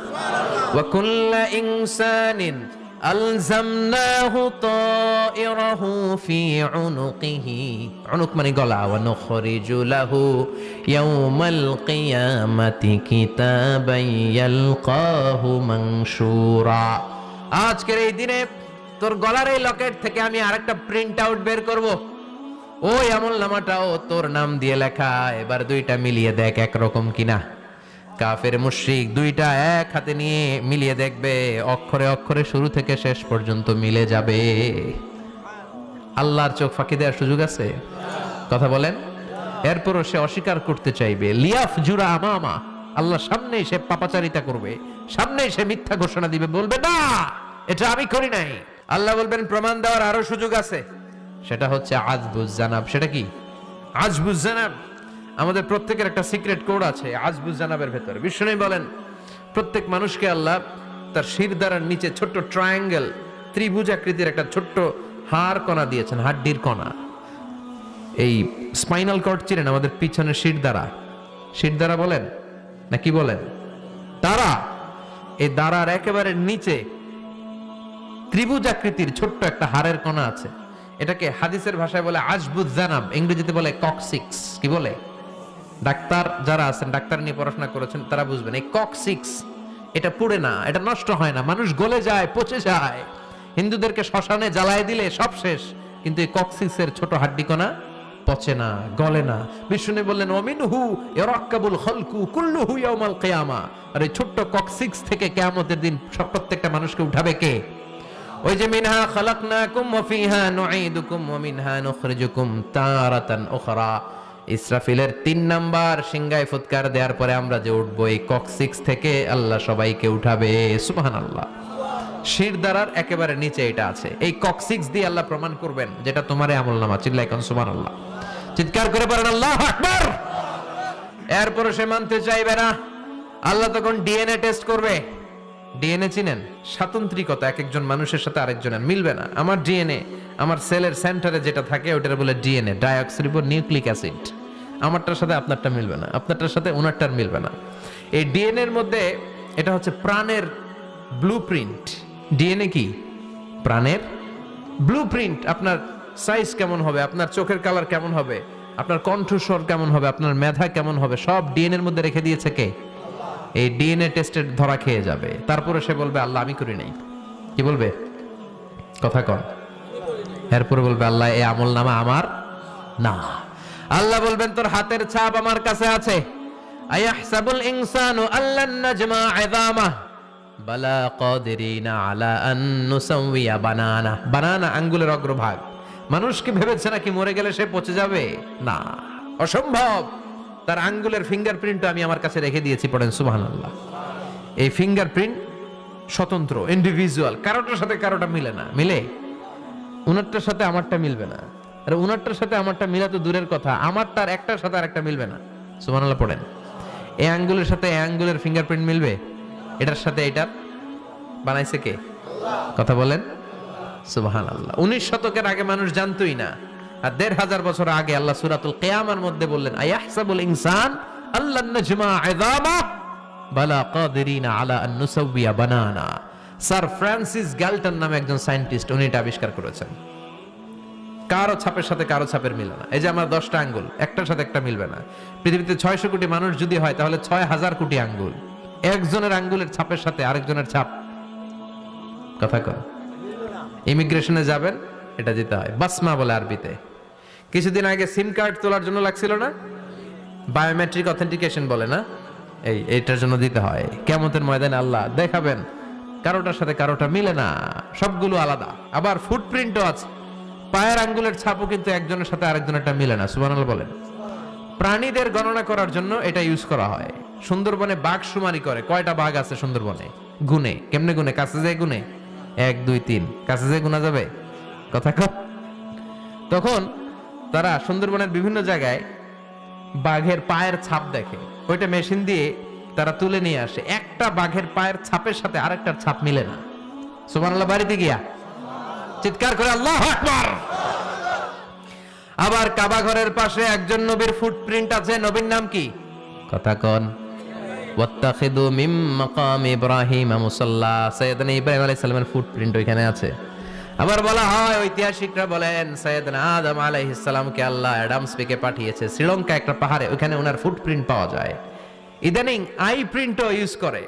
ওয়া কুল্লা ইনসানিন আলজামনাহু তাইরাহু ফি উনুকিহি, উনুক মানে গলা, ওয়া নুখরিজু লাহু ইয়াউমাল কিয়ামাতি কিতাবান ইয়ালকাহু মানশুরা। আজকের এই দিনে তোর গলার এই লকেট থেকে আমি আরেকটা প্রিন্ট আউট বের করব, ওই আমলনামাটাও তোর নাম দিয়ে লেখা। এবার দুইটা মিলিয়ে দেখ একরকম কিনা। কাফের মুশরিক দুইটা এক হাতে নিয়ে মিলিয়ে দেখবে, অক্ষরে অক্ষরে শুরু থেকে শেষ পর্যন্ত মিলে যাবে। আল্লাহর চোখ ফাঁকি দেওয়ার সুযোগ আছে? কথা বলেন। এরপরও সে অস্বীকার করতে চাইবে। লিয়াফ জুরা আমামা, আল্লাহর সামনে সে পাপাচারিতা করবে, সামনে সে মিথ্যা ঘোষণা দিবে, বলবে না এটা আমি করি নাই। আল্লাহ বলবেন প্রমাণ দেওয়ার আরো সুযোগ আছে, সেটা হচ্ছে আজবুজ জানাব। সেটা কি? আজবুজ জানাব। আমাদের প্রত্যেকের একটা সিক্রেট কোড আছে আজবুজ জানাবের ভেতরে। বিষ্ণু বলেন প্রত্যেক মানুষকে আল্লাহ তার শিরদাঁড়ার নিচে ছোট্ট ট্রায়াঙ্গেল, ত্রিভুজ আকৃতির একটা ছোট্ট হাড় কণা দিয়েছেন, হাড্ডির কণা। এই স্পাইনাল কর্ড চিনেন, আমাদের পিছনের শিরদাঁড়া বলেন না কি বলেন, দাঁড়া। এই দাঁড়ার একেবারে নিচে ত্রিভুজ আকৃতির ছোট্ট একটা হাড়ের কণা আছে। এটাকে হাদিসের ভাষায় বলে আজবুজ জানাব, ইংরেজিতে বলে ককসিক্স। কি বলে? ডাক্তার যারা আছেন, ডাক্তার নিয়ে পড়াশোনা করেছেন, তারা বুঝবেন এই ককসিক্স এটা পুড়ে না, এটা নষ্ট হয় না, মানুষ গলে যায়, পচে যায়। হিন্দুদেরকে শ্মশানে জ্বালায় দিলে সব শেষ, কিন্তু এই ককসিক্সের ছোট হাড্ডি কণা পচে না, গলে না। বিষ্ণু বললেন ওমিনহু ইয়ারাক্কাবুল খালকু কুল্লুহু ইয়াউমাল কিয়ামা। আর এই ছোট্ট ককসিক্স থেকে কিয়ামতের দিন সব প্রত্যেকটা মানুষকে উঠাবে কে? ওই যে মিনহা খালাকনাকুম ওয়া ফিহা নুঈদুকুম ওয়া মিনহা নুখরিজুকুম তারাতান উখরা। ইসরাফিলের 3 নাম্বার সিংহায় ফুৎকার দেওয়ার পরে আমরা যে উঠবো, এই ককসিক্স থেকে আল্লাহ সবাইকে উঠাবে। সুবহানাল্লাহ। শিরদাঁড়ার একেবারে নিচে এটা আছে। এই ককসিক্স দিয়ে আল্লাহ প্রমাণ করবেন যেটা তোমারে আমলনামা। চিল্লায় কোন সুবহানাল্লাহ, চিৎকার করে বলেন আল্লাহু আকবার। এরপর সে মানতে চাইবে না। আল্লাহ তখন ডিএনএ টেস্ট করবে। ডিএনএ চিনেন? স্বাতন্ত্রিকতা, এক একজন মানুষের সাথে আরেকজনের মিলবে না। আমার ডিএনএ, আমার সেলের সেন্টারে যেটা থাকে ওটার বলে ডিএনএ, ডাইঅক্সিরিবো নিউক্লিক অ্যাসিড। আমারটার সাথে আপনারটা মিলবে না, আপনারটার সাথে ওনারটার মিলবে না। এই ডিএনএ এর মধ্যে এটা হচ্ছে প্রাণের ব্লুপ্রিন্ট। ডিএনএ কি? প্রাণের ব্লুপ্রিন্ট। আপনার সাইজ কেমন হবে, আপনার চোখের কালার কেমন হবে, আপনার কণ্ঠস্বর কেমন হবে, আপনার মেধা কেমন হবে, সব ডিএনএ এর মধ্যে রেখে দিয়েছে কে? এই ডিএনএ টেস্টের ধরা খেয়ে যাবে। তারপরে সে বলবে আল্লাহ আমি করি নাই। কি বলবে? কথা কন। এরপরে বলবে আল্লাহ এই আমলনামা আমার না। আল্লাহ বলবেন তোর হাতের ছাপ আমার কাছে আছে। আয়াহসাবুল ইনসানু আল্লান নাজমা ইযামা বালা কাদিরিনা আলা আন নুসাওয়িয়া বানানা। বানানা আঙ্গুলের অগ্রভাগ। মানুষ কি ভেবেছে নাকি মরে গেলে সে পচে যাবে? না, অসম্ভব। তার আঙ্গুলের ফিঙ্গারপ্রিন্ট আমি আমার কাছে রেখে দিয়েছি। পড়েন সুবহানাল্লাহ। এই ফিঙ্গারপ্রিন্ট স্বতন্ত্র, ইন্ডিভিজুয়াল, কারোটার সাথে কারোটা মিলে না। মিলে? উনারটার সাথে আমারটা মিলবে না। আর উনারটার সাথে আমারটা মিলা তো দূরের কথা, আমারটার একটার সাথে আরেকটা মিলবে না। সুবহানাল্লাহ পড়েন। এই আঙ্গুলের সাথে এই আঙ্গুলের ফিঙ্গারপ্রিন্ট মিলবে? এটার সাথে এটার বানাইছে কে? কথা বলেন সুবহানাল্লাহ। 19 শতকের আগে মানুষ জানতোই না। আর 1500 বছর আগে আল্লাহ সূরাতুল কিয়ামার মধ্যে বললেন আয়াহসাবুল ইনসান আল্লান নাজমা ইযামা বালা কাদিরিনা আলা আন নুসাওয়িয়া বানানা। স্যার ফ্রান্সিস গ্যালটন নামে একজন সায়েন্টিস্ট, উনি এটা আবিষ্কার করেছেন। কারো ছাপের সাথে কারো ছাপের মিলে না। এই যে আমার 10টা আঙ্গুল, একটার সাথে একটা মিলবে না। পৃথিবীতে 600 কোটি মানুষ যদি হয় তাহলে 6000 কোটি আঙ্গুল। একজনের আঙ্গুলের ছাপের সাথে আরেকজনের ছাপ, কথা কয়, ইমিগ্রেশনে যাবেন এটা দিতে হয়, বাসমা বলে আরবিতে। কিছুদিন আগে সিম কার্ড তোলার জন্য লাগছিল না, বায়োমেট্রিক অথেন্টিকেশন বলে না, এইটার জন্য দিতে হয়। কিয়ামতের ময়দানে আল্লাহ দেখাবেন কারোটার সাথে কারোটা মিলে না, সবগুলো আলাদা। আবার ফুটপ্রিন্টও আছে, পায়ের আঙ্গুলের ছাপও কিন্তু একজনের সাথে আরেকজনেরটা মিলে না। সুবহানাল্লাহ বলেন। প্রাণীদের গণনা করার জন্য এটা ইউজ করা হয়। সুন্দরবনে বাঘ শুমারি করে, কয়টা বাঘ আছে সুন্দরবনে গুনে। কেমনে গুনে? কাছে যায় গুনে, 1 2 3, কাছে যায় গুনা যাবে, কথা কর। তখন তারা সুন্দরবনের বিভিন্ন জায়গায় বাঘের পায়ের ছাপ দেখে, ওইটা মেশিন দিয়ে তারা তুলে নিয়ে আসে। একটা বাঘের পায়ের ছাপের সাথে আরেকটার ছাপ মিলে না। সুবহানাল্লাহ। বাড়িতে গিয়া চিৎকার করে আল্লাহু আকবার। আবার কাবা ঘরের পাশে একজন নবীর ফুটপ্রিন্ট আছে। নবীর নাম কি? কথা কন। ওয়াত্তাখিদু মিন মাকাম ইব্রাহিম মুসাল্লা। সাইয়েদনা ইব্রাহিম আলাইহিস সালামের ফুটপ্রিন্ট ওইখানে আছে। আবার বলা হয়, ঐতিহাসিকরা বলেন সাইয়েদনা আদম আলাইহিস সালামকে আল্লাহ অ্যাডামস পেকে পাঠিয়েছে শ্রীলঙ্কা একটা পাহাড়ে, ওখানে ওনার ফুটপ্রিন্ট পাওয়া যায়। ইদানিং আই প্রিন্টও ইউজ করে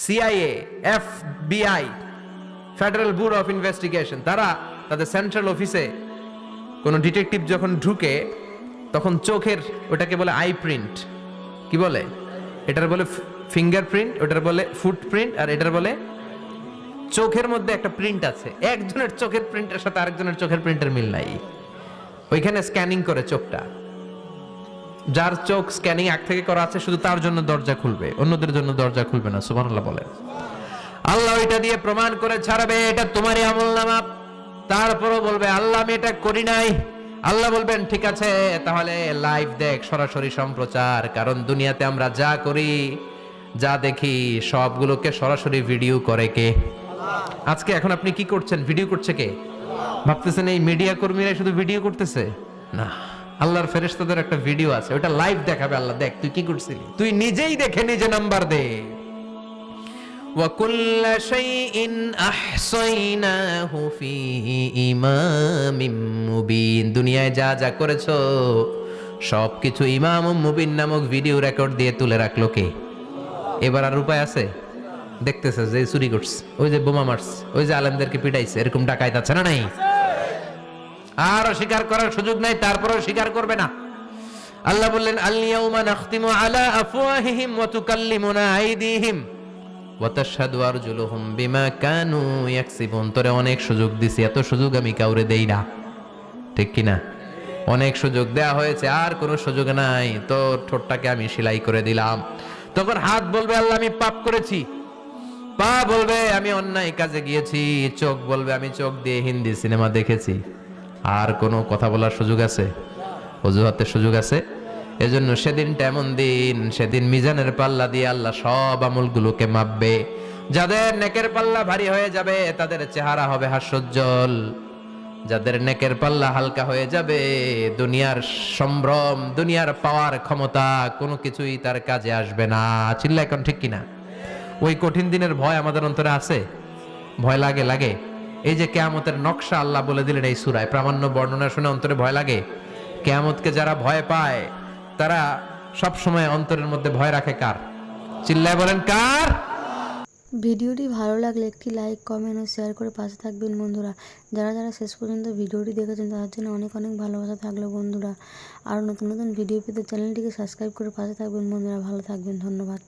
CIA, FBI, federal bureau of investigation. তারা তাদের সেন্ট্রাল অফিসে কোন ডিটেকটিভ যখন ঢুকে তখন চোখের, ওটাকে বলে আই প্রিন্ট। কি বলে? এটার বলে ফিঙ্গারপ্রিন্ট, ওটার বলে ফুটপ্রিন্ট, আর এটার বলে চোখের মধ্যে একটা প্রিন্ট আছে। একজনের চোখের প্রিন্টের সাথে আরেকজনের চোখের প্রিন্টের মিল নাই। ওইখানে স্ক্যানিং করে চোখটা, যার চোখ স্ক্যানিং আগ থেকে করা আছে শুধু তার জন্য দরজা খুলবে, অন্যদের জন্য দরজা খুলবে না। সুবহানাল্লাহ বলেন। আল্লাহ ওইটা দিয়ে প্রমাণ করে ছাড়বে এটা তোমারই আমলনামা। তারপরও বলবে আল্লাহ আমি এটা করি নাই। আল্লাহ বলবেন ঠিক আছে তাহলে লাইভ দেখ, সরাসরি সম্প্রচার, কারণ দুনিয়াতে আমরা যা করি যা দেখি সবগুলোকে সরাসরি ভিডিও করে কে? আজকে এখন আপনি কি করছেন? ভিডিও করছে কে? ভাবতেছেন এই মিডিয়া কর্মীরা শুধু ভিডিও করতেছে? না, আল্লাহর ফেরেশতাদের একটা ভিডিও আছে, ওটা লাইভ দেখাবে। আল্লাহ দেখ তুই কি করছিলি, তুই নিজেই দেখে নিজে নাম্বার দে। وَكُلَّ شَيْءٍ أَحْصَيْنَاهُ فِي إِمَامٍ مُبِينٍ। দুনিয়ায় যা যা করেছো সবকিছু ইমাম মুবিন নামক ভিডিও রেকর্ড দিয়ে তুলে রাখলো কে? এবার আর উপায় আছে? দেখতেছে যে চুরি করছে, ওই যে বোমা মারছে, ওই যে আলেমদেরকে পিটাইছে, এরকম ডাকাইত আছে না নাই? আর স্বীকার করার সুযোগ নাই, তারপরেও স্বীকার করবে না। আল্লাহ বললেন আল ইয়াউমা নাখতিমু আলা আফওয়াহিহিম ওয়া তুকাল্লিমুনা আইদিহিম ওয়া তাশহাদু আরজুলুহুম বিমা কানু ইয়াকসিবুন। তোরে অনেক সুযোগ দিছি, এত সুযোগ আমি কাউরে দেই না, ঠিক কি না? অনেক সুযোগ দেয়া হয়েছে, আর কোনো সুযোগ নাই, তোর ঠোঁটটাকে আমি সেলাই করে দিলাম। তখন হাত বলবে আল্লাহ আমি পাপ করেছি, পা বলবে আমি অন্যায় কাজে গিয়েছি, চোখ বলবে আমি চোখ দিয়ে হিন্দি সিনেমা দেখেছি। আর কোনো কথা বলার সুযোগ আছে? অজুহাতের সুযোগ আছে? এজন্য সেদিনটা এমন দিন, সেদিন মিজানের পাল্লা দিয়ে আল্লাহ সব আমলগুলোকে মাপবে। যাদের নেকের পাল্লা ভারী হয়ে যাবে তাদের চেহারা হবে হাস্যোজ্জ্বল, যাদের নেকের পাল্লা হালকা হয়ে যাবে দুনিয়ার সম্ভ্রম, দুনিয়ার পাওয়ার ক্ষমতা কোনো কিছুই তার কাজে আসবে না। চিল্লা এখন ঠিক কিনা? ওই কঠিন দিনের ভয় আমাদের অন্তরে আছে? ভয় লাগে? লাগে। এই যে কিয়ামতের নকশা আল্লাহ বলে দিলেন এই সূরায়, প্রামাণ্য বর্ণনা শুনে অন্তরে ভয় লাগে? কিয়ামতকে যারা ভয় পায় তারা সব সময় অন্তরের মধ্যে ভয় রাখে কার? চিল্লায় বলেন কার? ভিডিওটি ভালো লাগলে একটি লাইক, কমেন্ট ও শেয়ার করে পাশে থাকবেন বন্ধুরা। যারা যারা শেষ পর্যন্ত ভিডিওটি দেখেছেন তাদের জন্য অনেক অনেক ভালোবাসা থাকলো বন্ধুরা। আর নতুন নতুন ভিডিও পেতে চ্যানেলটিকে সাবস্ক্রাইব করে পাশে থাকবেন বন্ধুরা। ভালো থাকবেন, ধন্যবাদ।